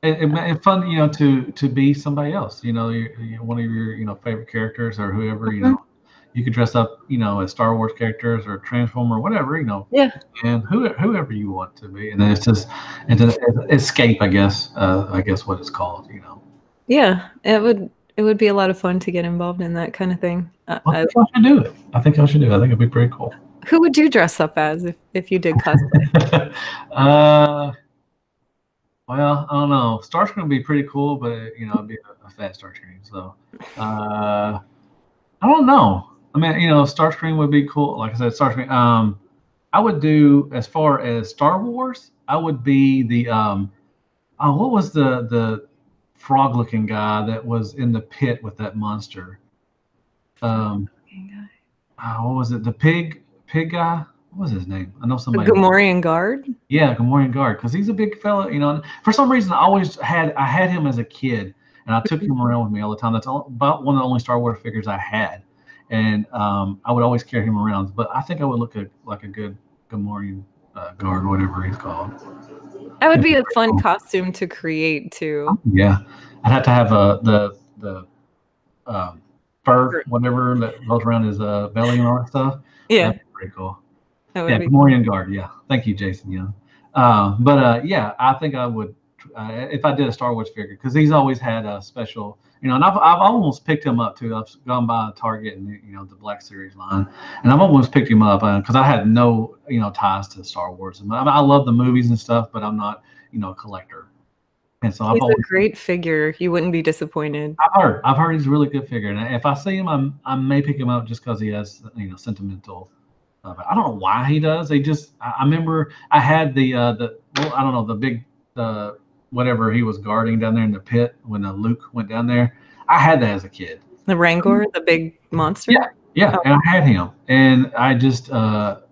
it's fun, to be somebody else, you're one of your, favorite characters or whoever, you could dress up, as Star Wars characters or Transformer or whatever, and whoever you want to be. And then it's an escape, I guess what it's called, Yeah, it would be a lot of fun to get involved in that kind of thing. I think I should do it. I think it'd be pretty cool. Who would you dress up as if you did cosplay? Well, I don't know. Starscream would be pretty cool, but it'd be a fat Starscream. So, I don't know. I mean, Starscream would be cool. Like I said, Starscream. I would do, as far as Star Wars, I would be the what was the frog-looking guy that was in the pit with that monster? What was it? The pig guy? What was his name? I know somebody. The Gamorrean Guard? Yeah, Gamorrean Guard, because he's a big fella, and for some reason I had him as a kid, and I took him around with me all the time. That's about one of the only Star Wars figures I had, and I would always carry him around. But I think I would look like a good Gamorrean Guard, whatever he's called. That would be a fun costume to create too. Yeah, I'd have to have the fur, whatever that goes around his belly and all that stuff. Yeah, that'd be pretty cool. Gamorrean Guard. Yeah, thank you, Jason. I think I would if I did a Star Wars figure, because he's always had a special, and I've almost picked him up too. I've gone by Target and the Black Series line, and I've almost picked him up because I had no ties to Star Wars. I love the movies and stuff, but I'm not a collector. And so he's a great figure. You wouldn't be disappointed. I've heard he's a really good figure, and if I see him, I may pick him up just because he has sentimental. I don't know why he does. I remember I had the I don't know, the big whatever he was guarding down there in the pit when Luke went down there. I had that as a kid. The Rancor, the big monster. Yeah, and I had him, and I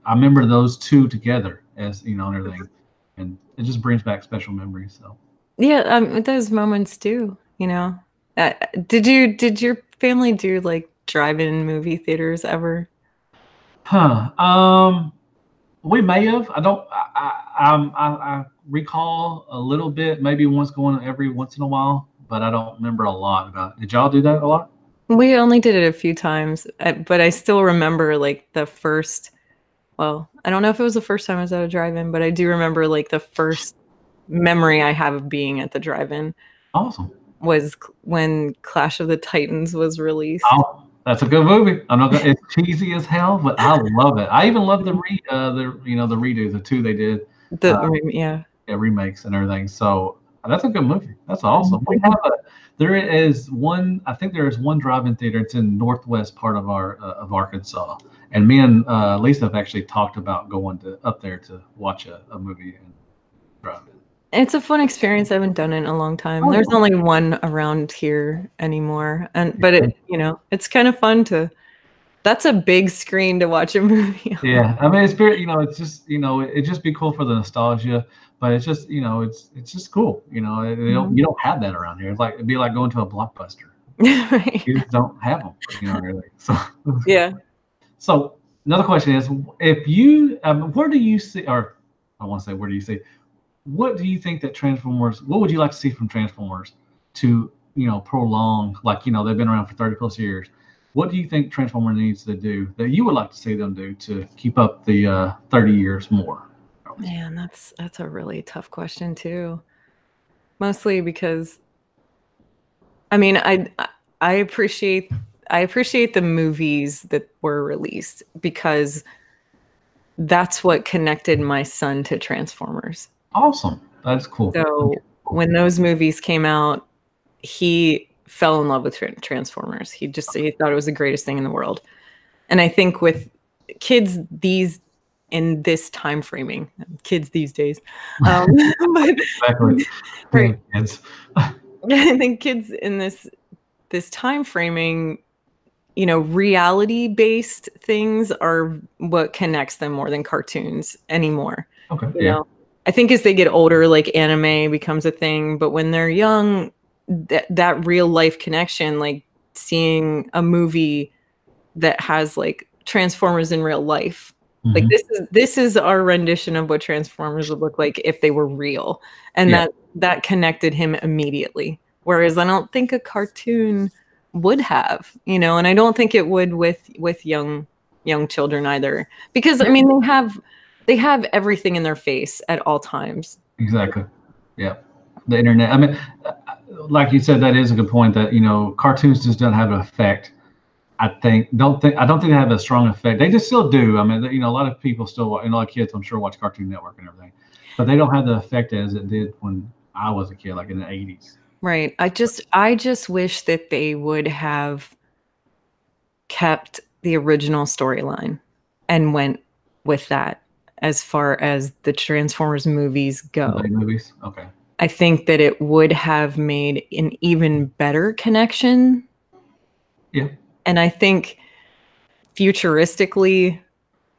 remember those two together as and everything, and it just brings back special memories. So yeah, those moments too. Did your family do like drive-in movie theaters ever? We may have. I recall a little bit, maybe once going every once in a while, but I don't remember a lot about it. Did y'all do that a lot? We only did it a few times, but I still remember like the first. Well, I don't know if it was the first time I was at a drive-in, but I do remember like the first memory I have of being at the drive-in. Awesome. Was when Clash of the Titans was released. Oh, that's a good movie. It's cheesy as hell, but I love it. I even love the redo, the two they did. Remakes and everything. So that's a good movie. That's awesome. There is one. I think there is one drive-in theater. It's in northwest part of of Arkansas, and me and Lisa have actually talked about going up there to watch a movie and drive-in. It's a fun experience. I haven't done it in a long time. Oh. There's only one around here anymore, but it's kind of fun to. That's a big screen to watch a movie on. Yeah, I mean it's very, it's just it'd just be cool for the nostalgia, but it's just it's just cool. You don't have that around here. It'd be like going to a Blockbuster. Right. You just don't have them. Really. So yeah. So another question is, if you where do you see, or I want to say where do you see? What do you think that Transformers? What would you like to see from Transformers to prolong? Like they've been around for 30+ years. What do you think Transformers needs to do that you would like to see them do to keep up the 30 years more? Man, that's a really tough question too. Mostly because, I mean, I appreciate the movies that were released because that's what connected my son to Transformers. Awesome. That's cool. So when those movies came out, he fell in love with Transformers. He thought it was the greatest thing in the world. And I think with kids in this time framing, kids these days, but, exactly. Right. Kids. I think kids in this time framing, reality-based things are what connects them more than cartoons anymore. Okay. Yeah. I think as they get older, like anime becomes a thing, but when they're young, that real life connection, like seeing a movie that has like Transformers in real life, like this is our rendition of what Transformers would look like if they were real, and that connected him immediately. Whereas I don't think a cartoon would have, and I don't think it would with young children either, because I mean they have everything in their face at all times. Exactly. Yeah. The internet. I mean, like you said, that is a good point that, cartoons just don't have an effect. I don't think they have a strong effect. They just still do. I mean, a lot of people still, a lot of kids, I'm sure, watch Cartoon Network and everything, but they don't have the effect as it did when I was a kid, like in the 80s. Right. I just wish that they would have kept the original storyline and went with that. As far as the Transformers movies go. The movies? Okay. I think that it would have made an even better connection. Yeah. And I think futuristically,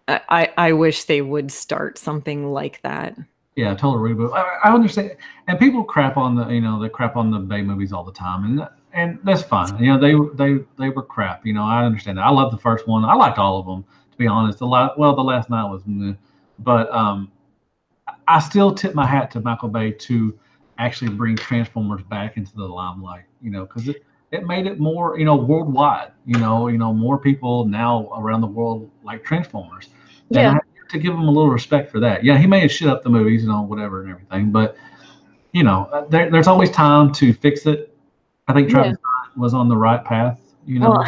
I wish they would start something like that. Yeah, total reboot. I understand. And people crap on they crap on the Bay movies all the time, and that's fine. They were crap. I understand that. I love the first one. I liked all of them, to be honest. The Last Night was meh. But I still tip my hat to Michael Bay to actually bring Transformers back into the limelight, because it made it more, worldwide, more people now around the world like Transformers. And I have to give him a little respect for that. Yeah, he may have shit up the movies, whatever and everything, but there's always time to fix it. I think Yeah. Travis Scott was on the right path. Well,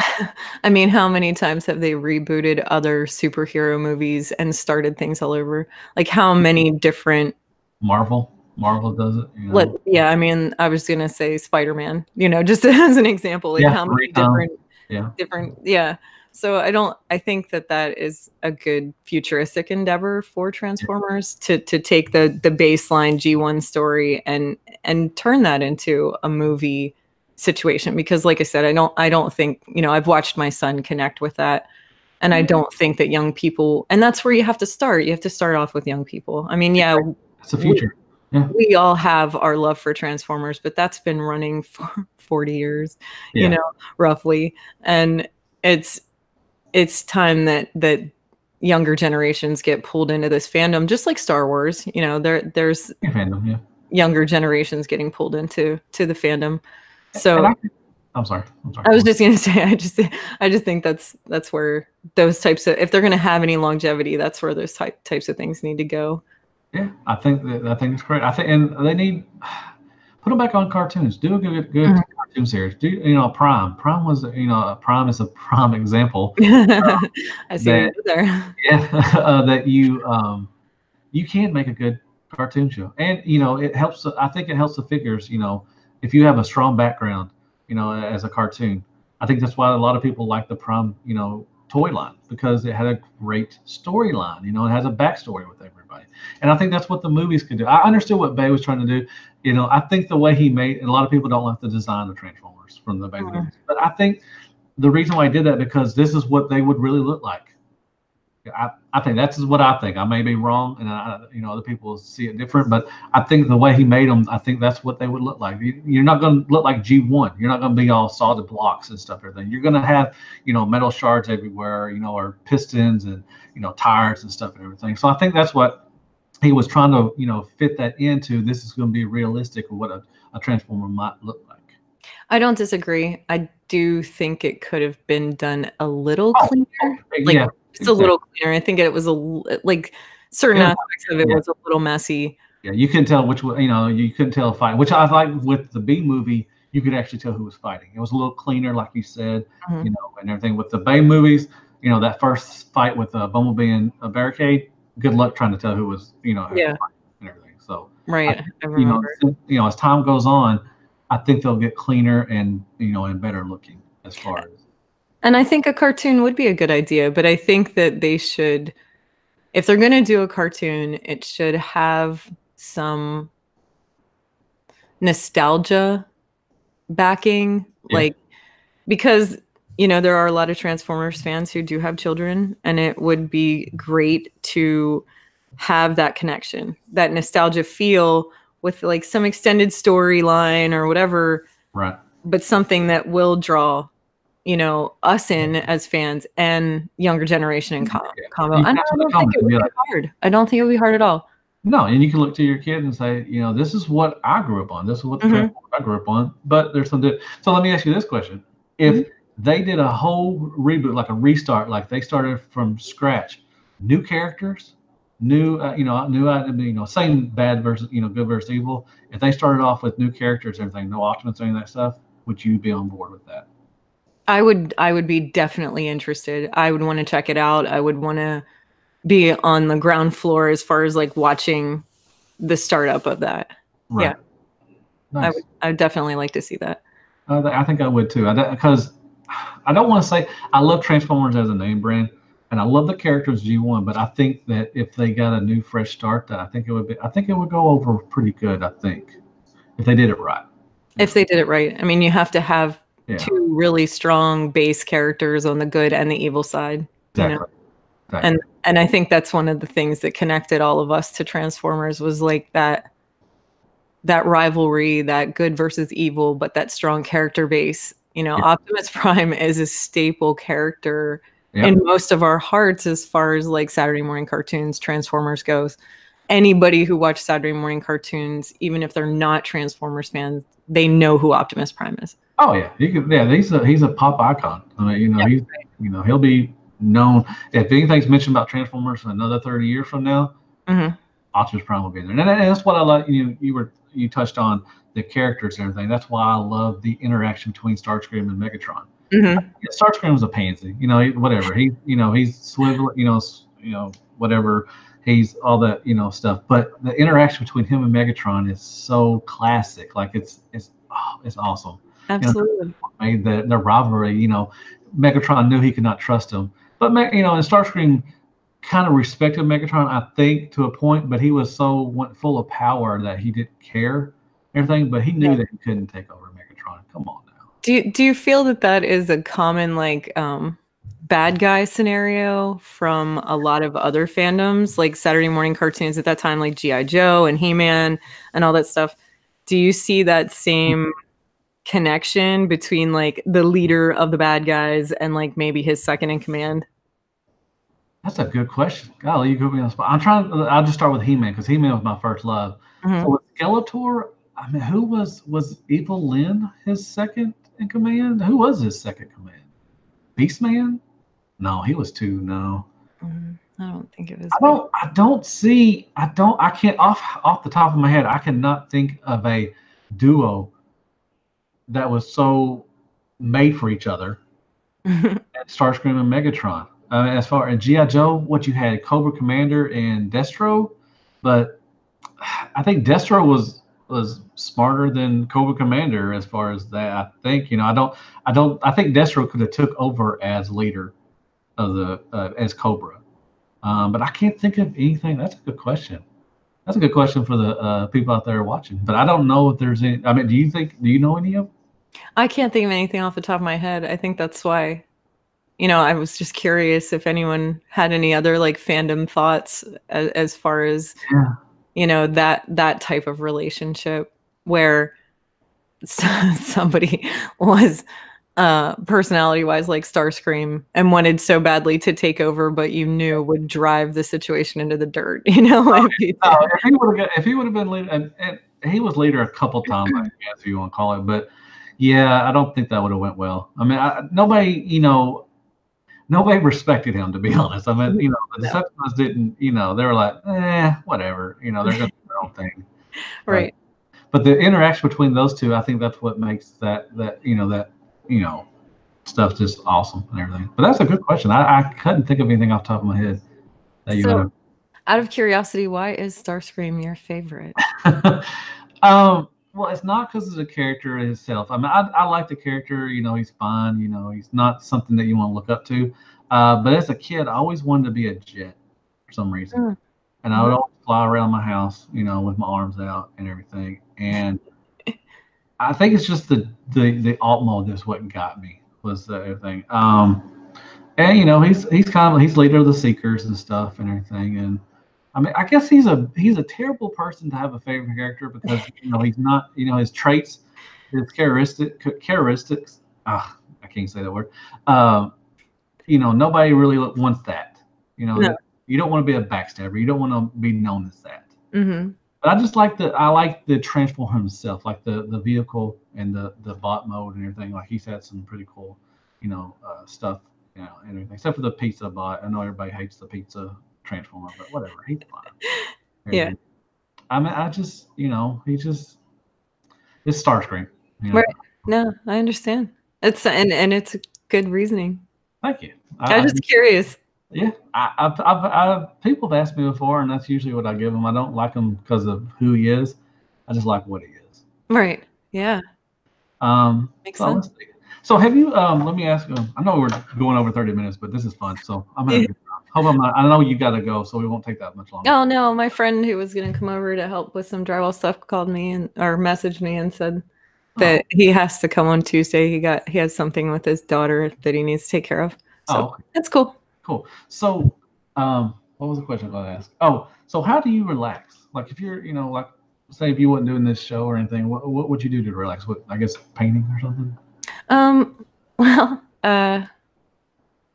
I mean, how many times have they rebooted other superhero movies and started things all over? Like how many different Marvel does it. yeah, I mean, I was gonna say Spider-Man, just as an example, like Yeah, how many yeah. yeah. So I think that is a good futuristic endeavor for Transformers to take the baseline G1 story and turn that into a movie situation, because like I said, I don't think, I've watched my son connect with that, and I don't think that young people, and that's where you have to start. You have to start off with young people. I mean, yeah, it's the future. Yeah. We all have our love for Transformers, but that's been running for 40 years, roughly. And it's time that younger generations get pulled into this fandom, just like Star Wars. There's fandom, yeah. Younger generations getting pulled into the fandom. So I'm sorry. I was just gonna say, I just think that's where those types of, if they're gonna have any longevity, that's where those types of things need to go. Yeah, I think it's great. I think, and they need put them back on cartoons. Do a good cartoon series. Do Prime? Prime was Prime is a prime example. I see that, there. Yeah, that you can make a good cartoon show, and it helps. I think it helps the figures. If you have a strong background, as a cartoon, I think that's why a lot of people like the Prime, toy line, because it had a great storyline. It has a backstory with everybody, and I think that's what the movies could do. I understood what Bay was trying to do. I think the way he made, and a lot of people don't like the design of Transformers from the Bay movies, but I think the reason why I did that, because this is what they would really look like. I think that's what I think. I may be wrong, and other people see it different, but I think the way he made them, I think that's what they would look like. You're not going to look like G1. You're not going to be all solid blocks and stuff. Everything. You're going to have metal shards everywhere, or pistons and tires and stuff and everything. So I think that's what he was trying to fit that into. This is going to be realistic of what a Transformer might look like. I don't disagree. I do think it could have been done a little cleaner. Yeah. Just a little cleaner. I think it was certain aspects of it was a little messy. Yeah, you couldn't tell which one. You couldn't tell a fight. Which I like with the B movie, you could actually tell who was fighting. It was a little cleaner, like you said, and everything. With the Bay movies, that first fight with Bumblebee and a Barricade. Good luck trying to tell who was, and everything. So right, I remember. As time goes on, I think they'll get cleaner and and better looking as far as. And I think a cartoon would be a good idea, but I think that they should, if they're going to do a cartoon, it should have some nostalgia backing, because, there are a lot of Transformers fans who do have children, and it would be great to have that connection, that nostalgia feel with some extended storyline or whatever, right? But something that will draw us in as fans and younger generation in combo. And I don't think it would be hard. I don't think it would be hard at all. No, and you can look to your kid and say, this is what I grew up on. This is what I grew up on. But there's some. So let me ask you this question: if they did a whole reboot, like a restart, like they started from scratch, new characters, same bad versus good versus evil. If they started off with new characters, everything, no Optimus, any of that stuff, would you be on board with that? I would be definitely interested. I would want to check it out. I would want to be on the ground floor as far as watching the startup of that. Right. Yeah. Nice. I would definitely like to see that. I think I would too. Because I don't want to say I love Transformers as a name brand, and I love the characters G1, but I think that if they got a new fresh start, I think it would go over pretty good. I think if they did it right. If they did it right. I mean, you have to have two really strong base characters on the good and the evil side. Exactly. And I think that's one of the things that connected all of us to Transformers was that rivalry, that good versus evil, but that strong character base. Optimus Prime is a staple character in most of our hearts as far as Saturday morning cartoons, Transformers goes. Anybody who watched Saturday morning cartoons, even if they're not Transformers fans, they know who Optimus Prime is. Oh yeah, he's a pop icon. I mean, he'll be known. If anything's mentioned about Transformers in another 30 years from now, Optimus Prime will be there. And that's what I like. You were you touched on the characters and everything. That's why I love the interaction between Starscream and Megatron. Mm-hmm. Starscream was a pansy, whatever. He's swivel, whatever. He's all that, stuff. But the interaction between him and Megatron is so classic. Like it's awesome. Absolutely. Made the rivalry. Megatron knew he could not trust him, but and Starscream kind of respected Megatron, I think, to a point. But he was so full of power that he didn't care everything. But he knew that he couldn't take over Megatron. Come on now. Do you feel that is a common bad guy scenario from a lot of other fandoms, like Saturday morning cartoons at that time, like G.I. Joe and He-Man and all that stuff? Do you see that same connection between like the leader of the bad guys and like maybe his second in command? That's a good question. Golly, you put me on the spot. I'll just start with He-Man because He-Man was my first love. Mm-hmm. So with Skeletor, I mean, who was Evil Lyn his second in command? Who was his second command? Beastman? No, he was two. No, I don't think it was. I can't off the top of my head. I cannot think of a duo that was so made for each other. And Starscream and Megatron. I mean, as far as G.I. Joe, what you had, Cobra Commander and Destro, but I think Destro was smarter than Cobra Commander as far as that. I think I think Destro could have took over as leader of the as Cobra, but I can't think of anything. That's a good question. That's a good question for the people out there watching. But I don't know if there's any. I mean, do you know any of them? I can't think of anything off the top of my head. I think that's why, I was just curious if anyone had any other like fandom thoughts as far as, that type of relationship where somebody was personality-wise like Starscream and wanted so badly to take over, but you knew would drive the situation into the dirt. If he would have been leader, and he was leader a couple times, I guess, if you want to call it, but. Yeah, I don't think that would have went well. I mean, nobody respected him, to be honest. I mean, the Decepticons didn't, they were like, whatever. They're going to do their own thing. Right. But the interaction between those two, I think that's what makes that stuff just awesome and everything. But that's a good question. I couldn't think of anything off the top of my head that you would have. Out of curiosity, why is Starscream your favorite? Well, it's not because of the character itself. I mean, I like the character. He's fun. He's not something that you want to look up to. But as a kid, I always wanted to be a jet for some reason. And I would always fly around my house, with my arms out and everything. And I think it's just the alt mode that's what got me, was everything. And he's leader of the Seekers and stuff and everything. And I mean, I guess he's a terrible person to have a favorite character because he's not, his traits, his characteristics. I can't say that word. Nobody really wants that. No. You don't want to be a backstabber. You don't want to be known as that. Mm-hmm. But I just like the transform himself, like the vehicle and the bot mode and everything. Like he's had some pretty cool, stuff, and everything. Except for the pizza bot. I know everybody hates the pizza transformer, but whatever, he's fine. Yeah. I mean, it's Starscream. Right. No, I understand. It's and it's a good reasoning. Thank you. I'm just curious. Yeah, people have asked me before, and that's usually what I give them. I don't like him because of who he is. I just like what he is. Right. Yeah. Makes sense. So have you? Let me ask you. I know we're going over 30 minutes, but this is fun. So I'm gonna. Hope I'm not. I know you got to go, so we won't take that much longer. Oh no, my friend who was going to come over to help with some drywall stuff called me or messaged me and said that he has to come on Tuesday. He has something with his daughter that he needs to take care of. So that's cool. Cool. So, what was the question I was going to ask? Oh, so how do you relax? Like if you're, like say if you wasn't doing this show or anything, what would you do to relax? What, I guess painting or something? Well,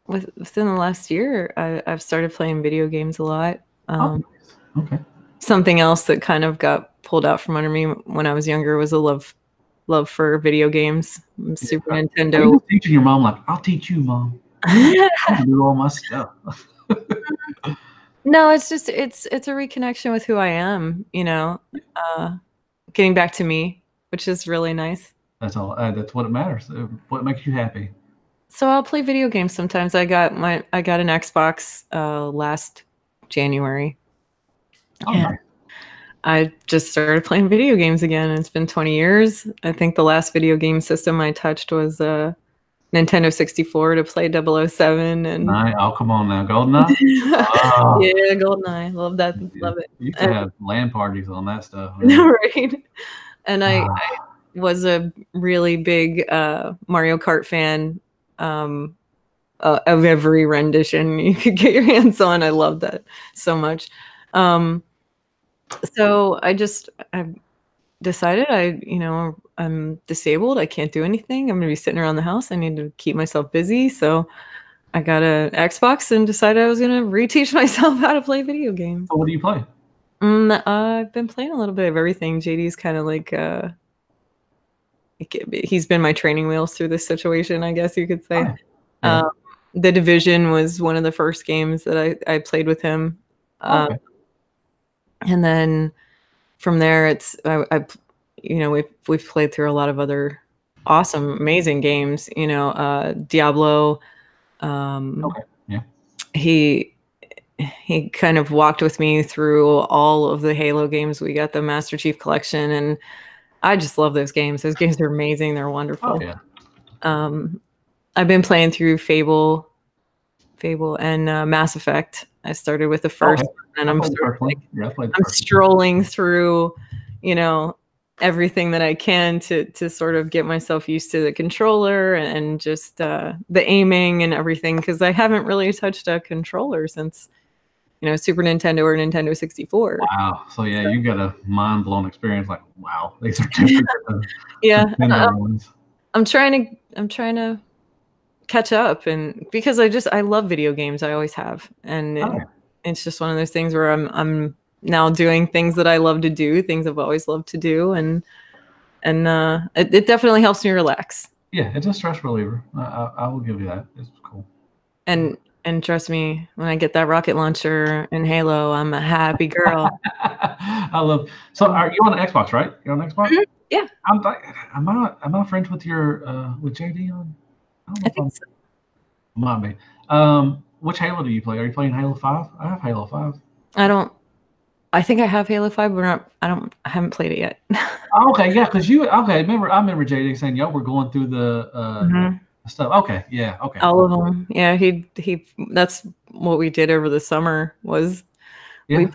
within the last year, I've started playing video games a lot. Nice. Okay. Something else that kind of got pulled out from under me when I was younger was a love for video games. Super Nintendo. Are you teaching your mom like, I'll teach you, Mom. I do all my stuff. No, it's just it's a reconnection with who I am, getting back to me, which is really nice. That's all. That's what it matters. What makes you happy? So I'll play video games sometimes. I got an Xbox last January. Oh, Yeah. nice. I just started playing video games again. It's been 20 years. I think the last video game system I touched was Nintendo 64 to play 007 and Oh, come on now, GoldenEye. Oh, yeah, GoldenEye. Love that. Love it. you could have LAN parties on that stuff. Right. And I Ah, was a really big Mario Kart fan of every rendition you could get your hands on. I love that so much. So I decided I'm disabled. I can't do anything. I'm gonna be sitting around the house. I need to keep myself busy. So I got an Xbox and decided I was gonna reteach myself how to play video games. what do you play? I've been playing a little bit of everything. JD's kind of like he's been my training wheels through this situation, I guess you could say. Oh, yeah. The Division was one of the first games that I played with him. Okay. And then from there, we've played through a lot of other awesome, amazing games. Diablo. Okay. Yeah. He kind of walked with me through all of the Halo games. We got the Master Chief Collection, and I just love those games. Those games are amazing. They're wonderful. Oh yeah. I've been playing through Fable, and Mass Effect. I started with the first, and I'm sort of like I'm strolling through, everything that I can to sort of get myself used to the controller and just the aiming and everything, because I haven't really touched a controller since Super Nintendo or Nintendo 64. Wow. So yeah, you got a mind-blown experience. Like, wow, these are different. Yeah. Ones. I'm trying to catch up, and because I love video games. I always have, and it's just one of those things where I'm now doing things that I love to do, things I've always loved to do, and it definitely helps me relax. Yeah, it's a stress reliever. I will give you that. It's cool. And trust me, when I get that rocket launcher in Halo, I'm a happy girl. I love. So, are you on Xbox, right? You're on Xbox? Mm-hmm. Yeah. Am I friends with with JD on? I think so. Might be. Which Halo do you play? Are you playing Halo 5? I have Halo 5. I think I have Halo 5, but I haven't played it yet. Okay, yeah, because I remember JD saying, "Yo, we're going through the stuff." Okay, yeah, okay. All of them. Yeah, he that's what we did over the summer was we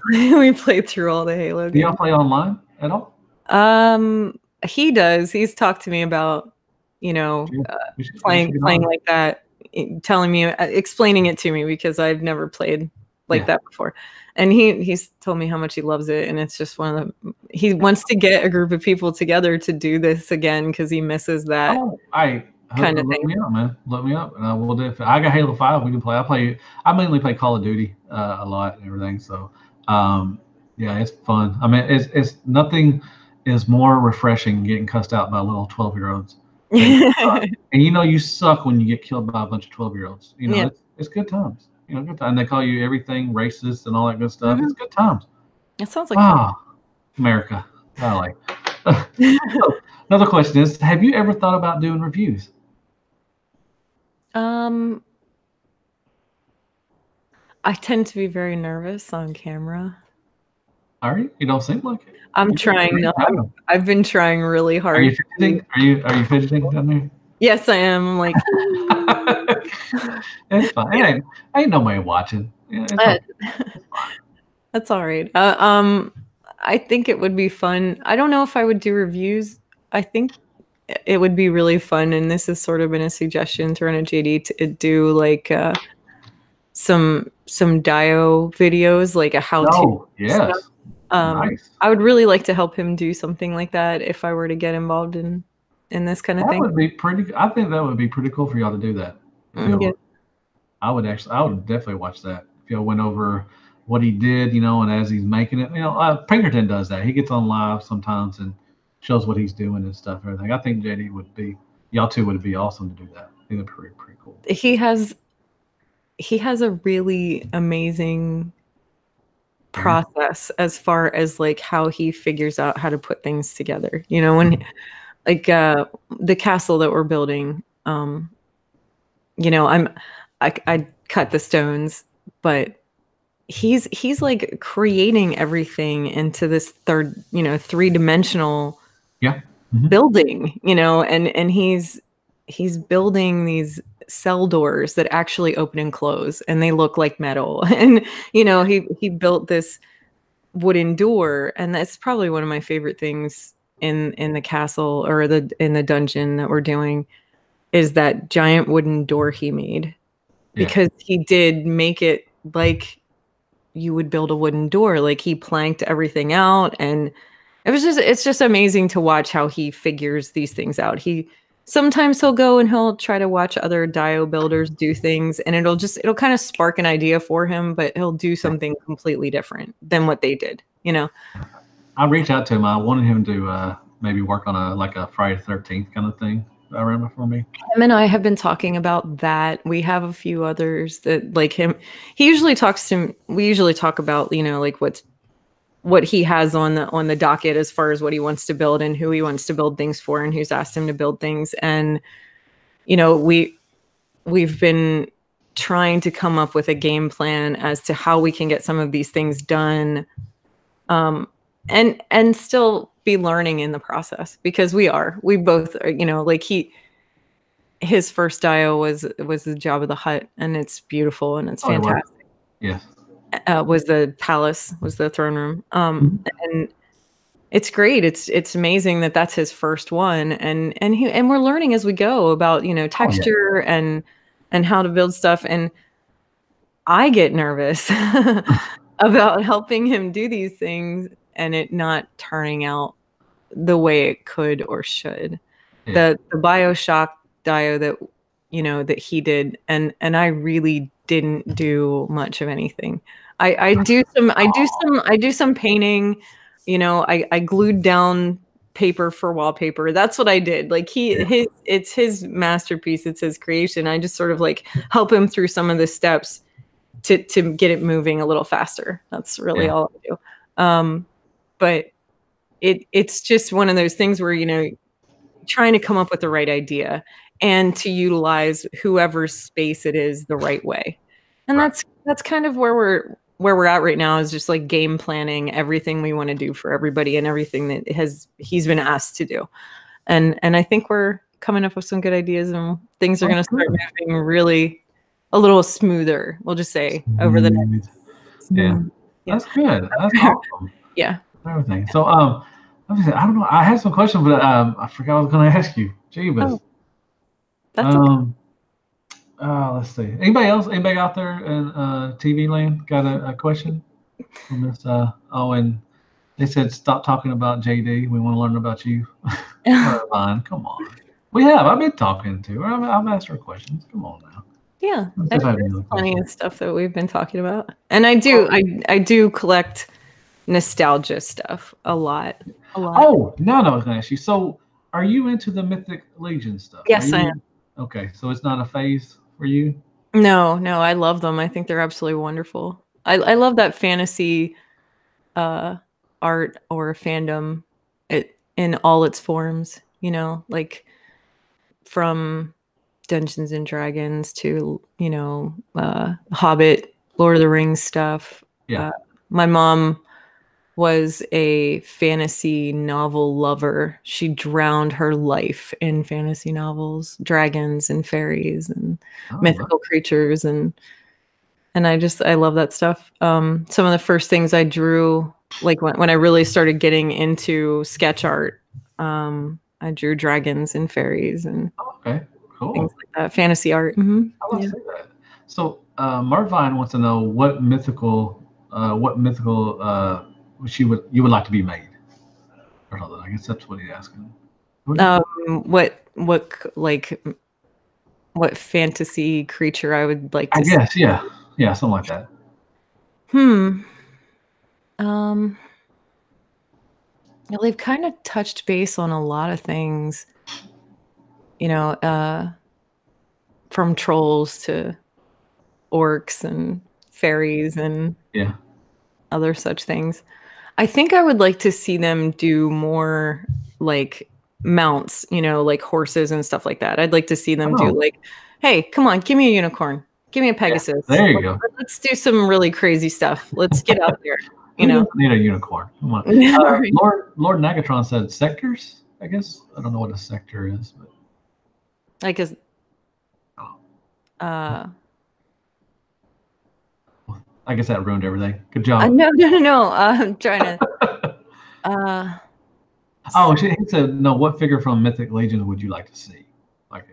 played through all the Halo games. Do y'all play online at all? He does. He's talked to me about, playing like that, telling me, explaining it to me, because I've never played like that before. And he's told me how much he loves it, and it's just he wants to get a group of people together to do this again, because he misses that kind of thing. Look me up, man. Look me up, and I will do it. I got Halo 5. We can play. I mainly play Call of Duty a lot and everything. So, yeah, it's fun. I mean, it's nothing is more refreshing than getting cussed out by little 12-year-olds. And you suck when you get killed by a bunch of 12-year-olds. It's good times. Good time. And they call you everything racist and all that good stuff. Mm-hmm. It's good times. It sounds like fun. America. I like. So, another question is: have you ever thought about doing reviews? I tend to be very nervous on camera. Are you? You don't seem like it. I'm trying. I've been trying really hard. Are you fidgeting? Are you fidgeting down there? Yes, I am. I'm like, it's fine. Ain't nobody watching. Yeah, it's that's all right. I think it would be fun. I don't know if I would do reviews. I think it would be really fun, and this has sort of been a suggestion thrown at JD to do like some Dio videos, like a how-to. Oh, yes. Nice. I would really like to help him do something like that if I were to get involved in this kind of thing. Would be pretty. I think that would be pretty cool for y'all to do that. Yeah. I would definitely watch that if y'all went over what he did, and as he's making it, Pinkerton does that. He gets on live sometimes and shows what he's doing and stuff and everything. I think JD y'all two would be awesome to do that. I think it'd be pretty cool. He has a really amazing process as far as like how he figures out how to put things together. You know, when like the castle that we're building, you know, I cut the stones, but he's like creating everything into this third, you know, three-dimensional Yeah. building, you know, and he's building these cell doors that actually open and close and they look like metal. And you know, he built this wooden door, and that's probably one of my favorite things in the castle or the in the dungeon that we're doing is that giant wooden door he made, Yeah. because he did make it like you would build a wooden door. Like he planked everything out, and it's just amazing to watch how he figures these things out. Sometimes he'll go and he'll try to watch other dio builders do things, and it'll kind of spark an idea for him, but he'll do something completely different than what they did, you know? I reached out to him. I wanted him to maybe work on a Friday the 13th kind of thing around for me. Him and I have been talking about that. We have a few others that like him. We usually talk about, you know, like what he has on the docket as far as what he wants to build and who he wants to build things for and who's asked him to build things. And, you know, we've been trying to come up with a game plan as to how we can get some of these things done. And still be learning in the process, because we both are, you know, like his first dio was the Job of the Hut, and it's beautiful and it's fantastic. Yes. Was the palace, was the throne room. And it's great. It's amazing that that's his first one, and we're learning as we go about, you know, texture and how to build stuff. And I get nervous about helping him do these things and it not turning out the way it could or should. Yeah. The BioShock dio that, you know, that he did, and I really didn't do much of anything. I do some painting, you know, I glued down paper for wallpaper. That's what I did. Like it's his masterpiece, it's his creation. I just sort of like help him through some of the steps to get it moving a little faster. That's really all I do. But it's just one of those things where, you know, trying to come up with the right idea and to utilize whoever's space it is the right way. And that's kind of where we're at right now, is just like game planning everything we want to do for everybody and everything that he's been asked to do. And I think we're coming up with some good ideas, and things are going to start moving really a little smoother, we'll just say, over the next. That's good. That's awesome. Yeah. Everything. So I don't know. I had some questions, but I forgot what I was going to ask you. Jeebus. That's okay. Let's see. Anybody else? Anybody out there in TV land got a question from this? And they said stop talking about JD. We want to learn about you. Irvine, come on. We have. I've been talking to her. I've asked her questions. Come on now. Yeah, there's plenty of stuff that we've been talking about, and I do collect nostalgia stuff a lot. Oh, now I was going to ask you. So, are you into the Mythic Legion stuff? Yes, I am. Okay, so it's not a phase for you? No, I love them. I think they're absolutely wonderful. I love that fantasy art or fandom in all its forms, you know, like from Dungeons and Dragons to, you know, Hobbit, Lord of the Rings stuff. Yeah. My mom was a fantasy novel lover. She drowned her life in fantasy novels, dragons and fairies and mythical creatures, and I love that stuff. Some of the first things I drew, like when I really started getting into sketch art, I drew dragons and fairies and cool. Things like that, fantasy art. I love to see that. So Mervine wants to know what mythical you would like to be made, or something. I guess that's what he's asking. What fantasy creature I would like to I guess, yeah, something like that. They've kind of touched base on a lot of things, you know, from trolls to orcs and fairies and other such things. I think I would like to see them do more like mounts, like horses and stuff like that. I'd like to see them do Oh, like, hey, come on, give me a unicorn, give me a yeah. Pegasus. There you go. Let's do some really crazy stuff. Let's get out there. Who doesn't need a unicorn? Come on. Right. Lord Nagatron said sectors, I guess. I don't know what a sector is, but Like, I guess that ruined everything. Good job. no. I'm trying to. Oh, he said, no, what figure from Mythic Legion would you like to see? Like,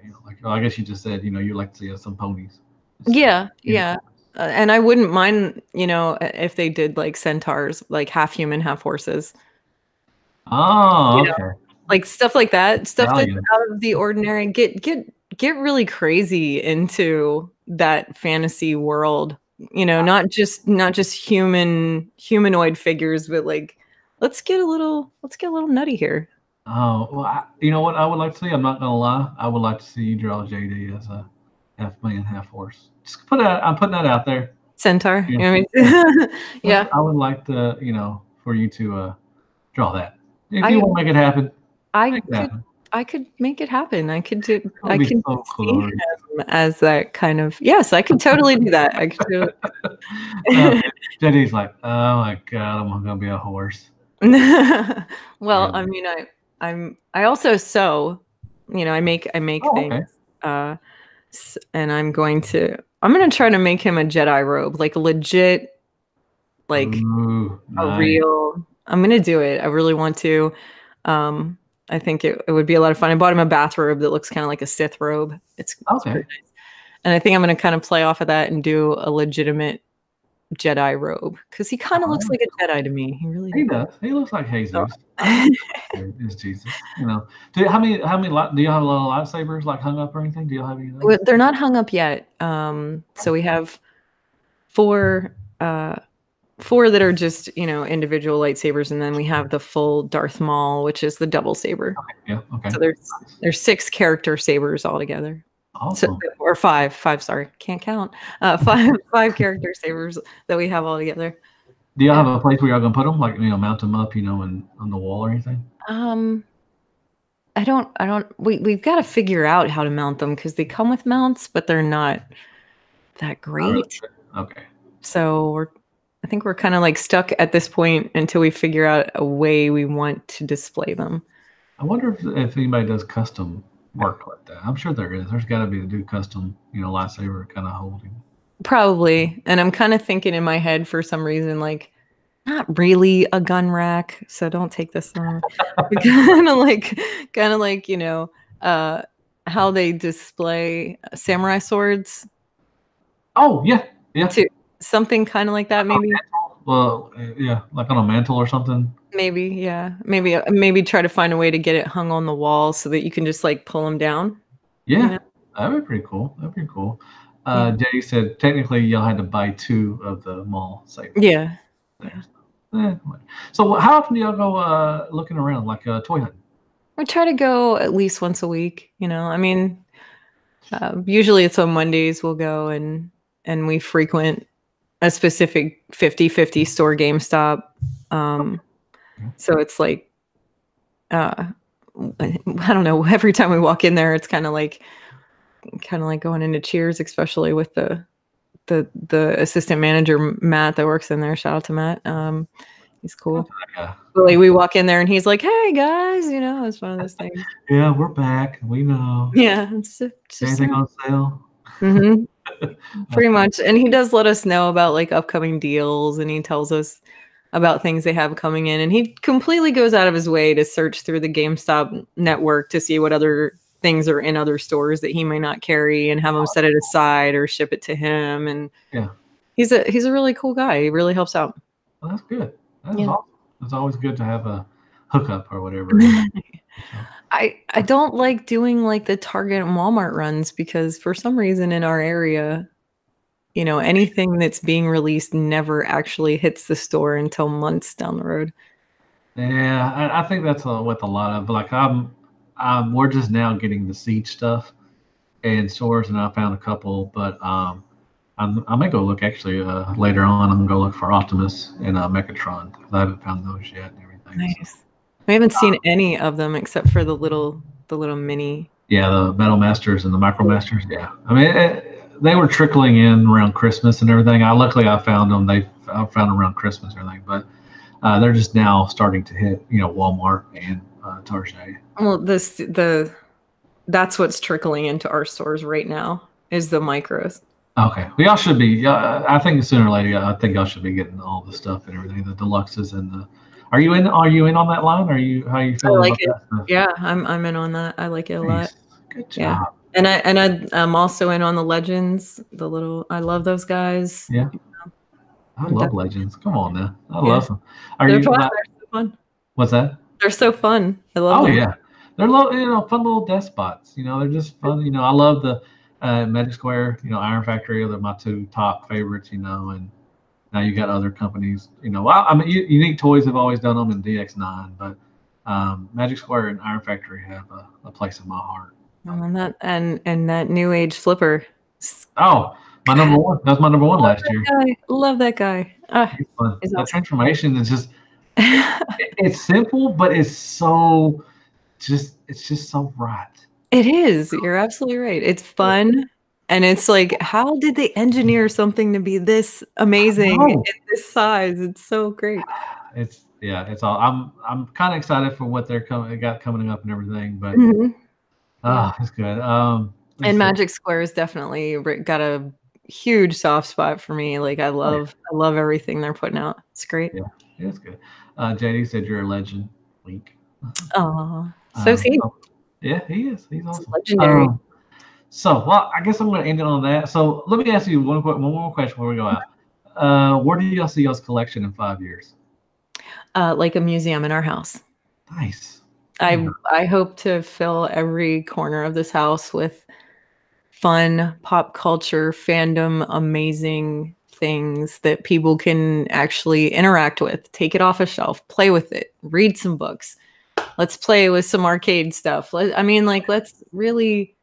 I guess you just said, you'd like to see some ponies. Yeah. And I wouldn't mind, if they did like centaurs, like half human, half horses. Oh, okay. Like stuff like that. Stuff that's Stallion. out of the ordinary. Get really crazy into that fantasy world. Not just humanoid figures, but like let's get a little nutty here. Oh, well, you know what I would like to see? I'm not gonna lie. I would like to see you draw JD as a half man, half horse. Just I'm putting that out there. Centaur. Yeah. You know what I mean? Yeah. I would like to, for you to draw that. If you want to make it happen, I could make it happen. I could do. I could so see him as that kind of. Yes, I could totally do that. I could do it. JD's like, oh my god, I'm gonna be a horse. Well, I mean, I also sew. I make things. Okay. And I'm going to try to make him a Jedi robe, like legit, like Ooh, a real. I'm gonna do it. I really want to. I think it would be a lot of fun. I bought him a bathrobe that looks kind of like a Sith robe. It's pretty nice. And I think I'm going to kind of play off of that and do a legitimate Jedi robe because he kind of looks like a Jedi to me. He really does. He looks like Jesus. Is Jesus? Do you have a lot of lightsabers like hung up or anything? Do you have any of those? They're not hung up yet. So we have four that are just individual lightsabers, and then we have the full Darth Maul, which is the double saber. Okay. So there's 6 character sabers altogether. Awesome. Or 5. Sorry, can't count. 5 character sabers that we have all together. Do y'all have a place where y'all gonna put them? Like mount them up, and on the wall or anything? I don't. We've got to figure out how to mount them because they come with mounts, but they're not that great. Okay. So I think we're kind of like stuck at this point until we figure out a way we want to display them. I wonder if anybody does custom work like that. I'm sure there is. There's got to be a do custom, lightsaber kind of holding. Probably. And I'm kind of thinking in my head for some reason, like, not really a gun rack. So don't take this wrong. kind of like, how they display samurai swords. Oh, yeah. Yeah. Something kind of like that, maybe. Well, yeah, like on a mantle or something. Maybe, yeah. Maybe try to find a way to get it hung on the wall so that you can just like pull them down. Yeah, that'd be pretty cool. Jay said technically y'all had to buy 2 of the mall sabers. Yeah. So how often do y'all go looking around, like toy hunting? We try to go at least once a week. I mean, usually it's on Mondays we'll go and we frequent a specific 50/50 store GameStop. So it's like, I don't know. Every time we walk in there, it's kind of like going into Cheers, especially with the assistant manager Matt that works in there. Shout out to Matt. He's cool. Yeah. Like we walk in there and he's like, "Hey guys," it's one of those things. Yeah, we're back. We know. Yeah, it's just anything on sale. Mm-hmm. Pretty much. And he does let us know about like upcoming deals and he tells us about things they have coming in. And he completely goes out of his way to search through the GameStop network to see what other things are in other stores that he may not carry and have them set it aside or ship it to him. And he's a really cool guy. He really helps out. Well, that's good. That's awesome. It's always good to have a hookup or whatever. I don't like doing like the Target and Walmart runs because for some reason in our area, anything that's being released never actually hits the store until months down the road. Yeah, I think that's with a lot of like we're just now getting the Siege stuff in stores, and I found a couple, but I may go look actually later on. I'm gonna go look for Optimus and Megatron because I haven't found those yet and everything. So. Nice. We haven't seen any of them except for the little mini. Yeah, the Metal Masters and the Micro Masters. Yeah, I mean they were trickling in around Christmas and everything. I found them. I found them around Christmas and everything, but they're just now starting to hit Walmart and Target. Well, that's what's trickling into our stores right now is the micros. Okay, well, y'all should be. I think sooner or later, I think y'all should be getting all the stuff and everything, the deluxes and the. Are you in? Are you in on that line? Are you? How are you I feeling like about it. that stuff? Yeah, I'm in on that. I like it a lot. Nice. Good job. Yeah. I'm also in on the Legends. I love those guys. Yeah, I I'm love definitely Legends. Come on now, I yeah. love them. Are They're you? fun. They're so fun. What's that? They're so fun. I love Oh them. yeah, they're little, fun little despots. They're just fun. I love the Magic Square. Iron Factory. They're my two top favorites. And now you got other companies. Well, I mean, Unique Toys have always done them in DX9, but Magic Square and Iron Factory have a place in my heart. And that new age flipper. Oh, my number one. That was my number one last year. Love that guy. It's fun. He's That awesome. transformation is just it's simple, but it's so it's just so right. It is. You're absolutely right. It's fun. And it's like, how did they engineer something to be this amazing in this size? It's so great. It's all. I'm kind of excited for what they're coming up and everything, but it's good. And Magic Square is definitely got a huge soft spot for me. Like I love everything they're putting out. It's great. Yeah, it's good. JD said you're a legend. Wink. Oh, so sweet. Yeah, he is. He's awesome. Legendary. Well, I guess I'm going to end it on that. So let me ask you one more question before we go out. Where do y'all see y'all's collection in 5 years? Like a museum in our house. Nice. I hope to fill every corner of this house with fun pop culture, fandom, amazing things that people can actually interact with. Take it off a shelf, play with it, read some books. Let's play with some arcade stuff. Let's really.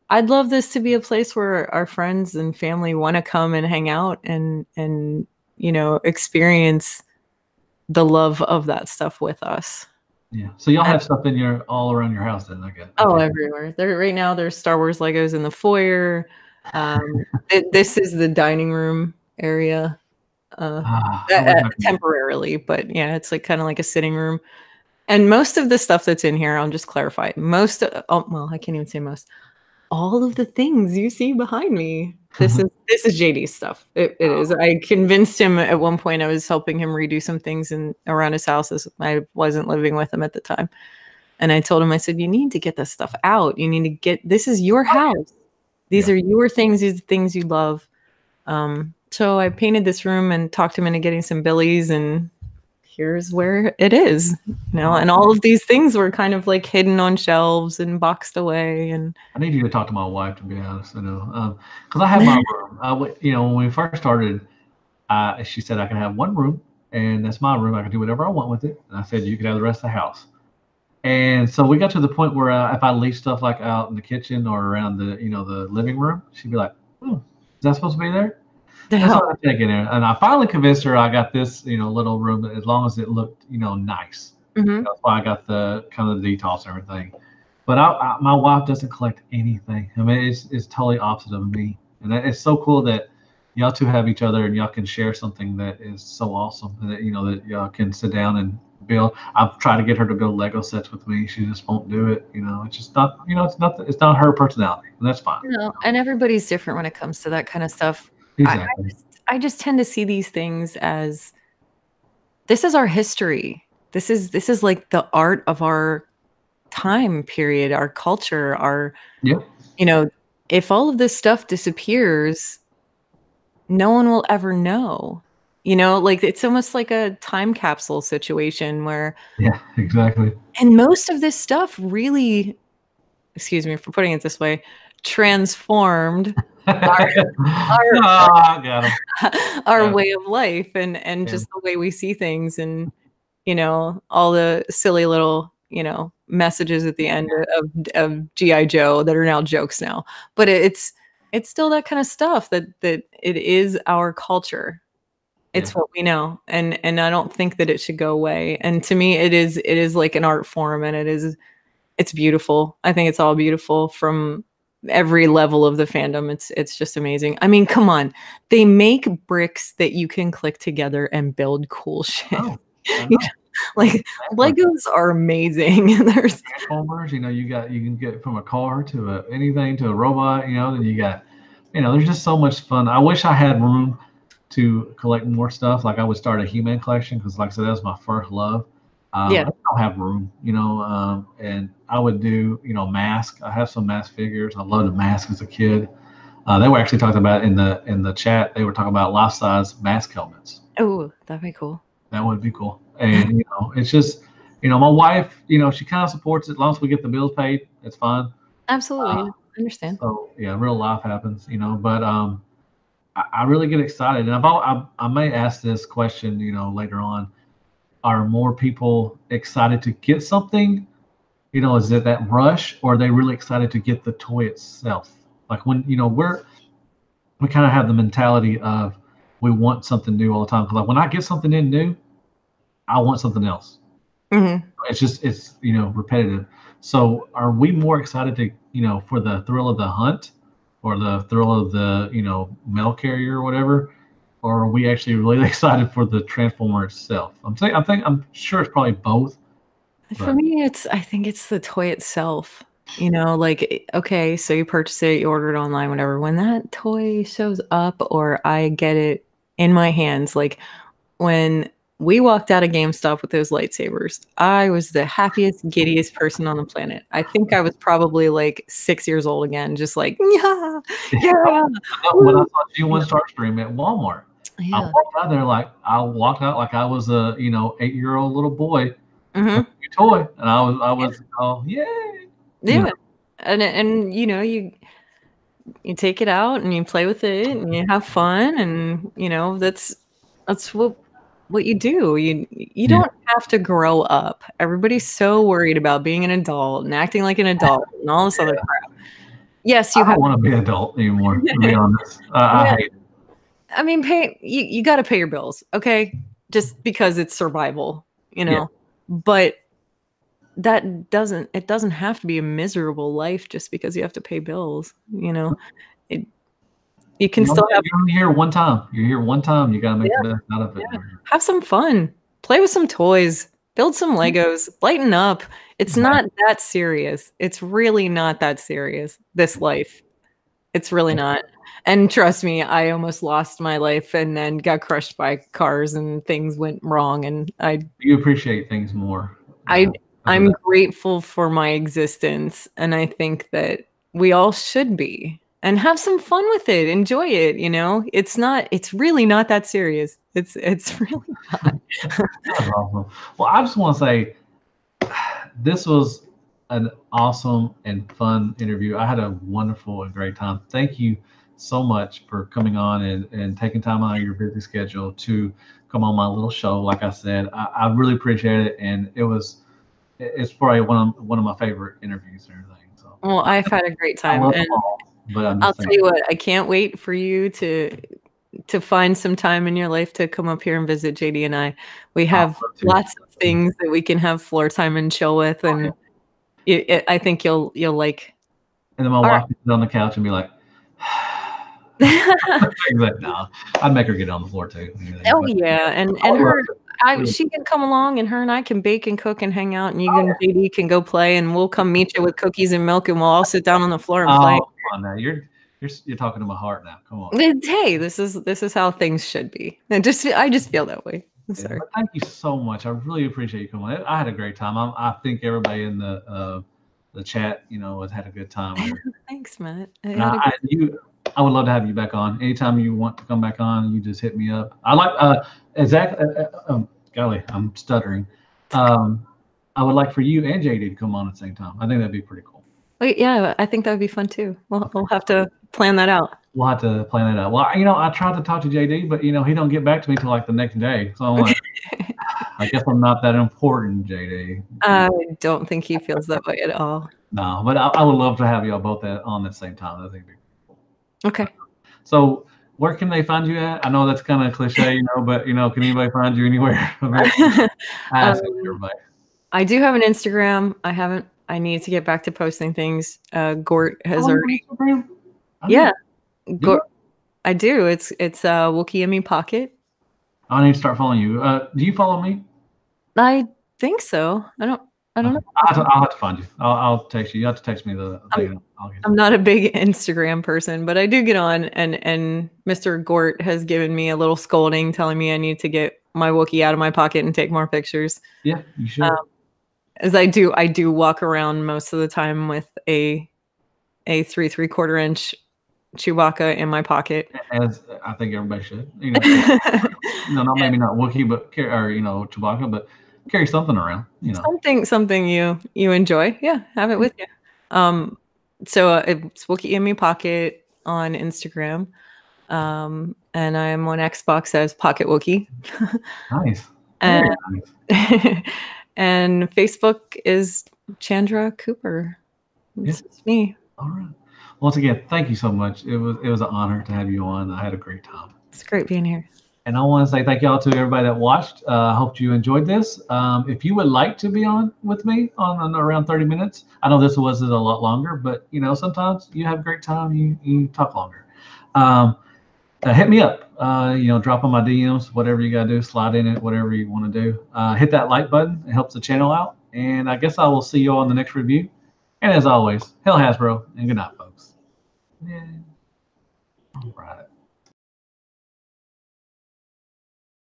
I'd love this to be a place where our friends and family want to come and hang out and experience the love of that stuff with us. Yeah. So y'all have stuff all around your house then, I guess. Oh, everywhere. Right now there's Star Wars Legos in the foyer. This is the dining room area. Temporarily, but yeah, it's like kind of like a sitting room. And most of the stuff that's in here, I'll just clarify. I can't even say most. All of the things you see behind me. This is JD's stuff. It is. I convinced him at one point. I was helping him redo some things around his house as I wasn't living with him at the time. And I told him, I said, you need to get this stuff out. You need to this is your house. These are your things. These are things you love. So I painted this room and talked him into getting some Billies, and here's where it is. And all of these things were kind of like hidden on shelves and boxed away. And I need you to talk to my wife, to be honest. Because I have my room. When we first started, she said I can have one room, and that's my room. I can do whatever I want with it. And I said you can have the rest of the house. And so we got to the point where if I leave stuff like out in the kitchen or around the the living room, she'd be like, "Oh, is that supposed to be there?" That's all I take in there. And I finally convinced her I got this little room as long as it looked nice. Mm-hmm. That's why I got the kind of the details and everything. But my wife doesn't collect anything. I mean, it's totally opposite of me, and it's so cool that y'all two have each other and y'all can share something that is so awesome, and that that y'all can sit down and build. I've tried to get her to build Lego sets with me. She just won't do it. It's just not. It's not her personality, and that's fine. And everybody's different when it comes to that kind of stuff. Exactly. I just tend to see these things as this is our history. This is like the art of our time period, our culture, if all of this stuff disappears, no one will ever know. Like it's almost like a time capsule situation where exactly. And most of this stuff really, excuse me for putting it this way, transformed our way of life and just the way we see things, and all the silly little messages at the end of GI Joe that are now jokes now, but it's it's still that kind of stuff that it is our culture. It's Yeah. what we know, and I don't think that it should go away. And to me, it is like an art form, and it's beautiful. I think it's all beautiful from every level of the fandom. It's just amazing. I mean, come on, they make bricks that you can click together and build cool shit. Oh, I You know. know, like Legos are amazing. There's Transformers, you can get from a car to anything to a robot, then you got, there's just so much fun. I wish I had room to collect more stuff. Like I would start a He-Man collection because, like I said, that was my first love. yeah. I don't have room, and I would do, mask. I have some mask figures. I loved a mask as a kid. They were actually talking about in the chat. They were talking about life size mask helmets. Oh, that'd be cool. That would be cool. And it's just, my wife, she kind of supports it. As long as we get the bills paid, it's fine. Absolutely, Uh, I understand. so yeah, real life happens, But I really get excited, and I may ask this question, later on. Are more people excited to get something? Is it that rush, or are they really excited to get the toy itself? Like when we kind of have the mentality of we want something new all the time. Because like when I get something in new, I want something else. Hmm. It's repetitive. So are we more excited to for the thrill of the hunt, or the thrill of the mail carrier or whatever, or are we actually really excited for the transformer itself? I'm sure it's probably both. For But me, I think it's the toy itself. Like, okay, so you purchase it, you order it online, whatever. When that toy shows up or I get it in my hands, like when we walked out of GameStop with those lightsabers, I was the happiest, giddiest person on the planet. I think I was probably like 6 years old again, just like, yeah, yeah, when I woo. saw G1 Starscream at Walmart, Yeah. I walked out like I was a 8-year-old little boy with Hmm. a new toy, and I was oh yay, Yeah. And you take it out and you play with it and you have fun, and that's what you do. You yeah. don't have to grow up. Everybody's so worried about being an adult and acting like an adult and all this other crap. Yes, you I have. don't want to be an adult anymore. To be honest, I Yeah, hate it. I mean, you got to pay your bills, okay? Just because it's survival, Yeah. but it doesn't have to be a miserable life just because you have to pay bills. It, you can still have. You're only here one time. You're here one time. You got to make the Yeah, best out of it. yeah. Have some fun. Play with some toys. Build some Legos. Lighten up. It's not that serious. It's really not that serious, this life. It's really not. And trust me, I almost lost my life and then got crushed by cars and things went wrong. And You appreciate things more. I, Because of I'm that. grateful for my existence. And I think that we all should be and have some fun with it. Enjoy it. It's really not that serious. It's really not. That's awesome. Well, I just want to say this was an awesome and fun interview. I had a wonderful and great time. Thank you so much for coming on and taking time out of your busy schedule to come on my little show. Like I said, I really appreciate it, and it's probably one of my favorite interviews and everything. So Well, I've had a great I time. love them And all, but I'm I'll just tell saying. you what, I can't wait for you to find some time in your life to come up here and visit JD and I. We I have love to. lots of things that we can have floor time and chill with, Oh, yeah. and I think you'll like. And then my All wife would sit on the couch and be like, right. things like, no, I'd make her get on the floor too. And everything. Oh But yeah, and I would love her, to. she can come along, and her and I can bake and cook and hang out, and you and JD can go play, and we'll come meet you with cookies and milk, and we'll all sit down on the floor and play. Oh, come on now. You're talking to my heart now. Come on. Hey, this is how things should be. And I just feel that way. I'm Yeah, sorry. but thank you so much. I really appreciate you coming. I had a great time. I think everybody in the chat, has had a good time there. Thanks, Matt. I And had a good. I would love to have you back on. Anytime you want to come back on, you just hit me up. I like exactly. Golly, I'm stuttering. Um, I would like for you and JD to come on at the same time. I think that'd be pretty cool. Wait, yeah, I think that would be fun too. We'll have to plan that out. We'll have to plan that out. Well, I tried to talk to JD, but he don't get back to me till like the next day. So I'm like, I guess I'm not that important, JD. I don't think he feels that way at all. No, but I would love to have y'all both on at the same time. I think it'd be cool. Okay. So where can they find you at? I know that's kind of cliche, but can anybody find you anywhere? I ask Um, everybody. I do have an Instagram. I need to get back to posting things. Gort has Oh, you on already. Instagram? I Yeah, didn't do Gort. it. I do. It's Wookiee Pocket. I need to start following you. Do you follow me? I think so. I don't Okay. know. I'll have to find you. I'll text you. You have to text me the I'm thing. I'll get I'm you. not a big Instagram person, but I do get on, and Mr. Gort has given me a little scolding, telling me I need to get my Wookiee out of my pocket and take more pictures. Yeah, you should. Um, as I do walk around most of the time with a 3/4 inch Chewbacca in my pocket. As I think everybody should. Not maybe not Wookiee, but or Chewbacca, but carry something around. Something you enjoy. Yeah, have it with you. Um, so it's Wookiee in me pocket on Instagram. And I'm on Xbox as Pocket Wookie. Nice. Very And nice. and Facebook is Chandra Cooper. Yeah. It's me. All right. Once again, thank you so much. It was an honor to have you on. I had a great time. It's great being here. And I want to say thank y'all to everybody that watched. I hope you enjoyed this. If you would like to be on with me on around 30 minutes, I know this was a lot longer, but sometimes you have a great time. You talk longer. Um, hit me up. Drop on my DMs, whatever you gotta do, slide in it, whatever you want to do. Hit that like button. It helps the channel out. And I guess I will see you on the next review. And as always, Hell Hasbro, and good night, folks. Yeah. All right.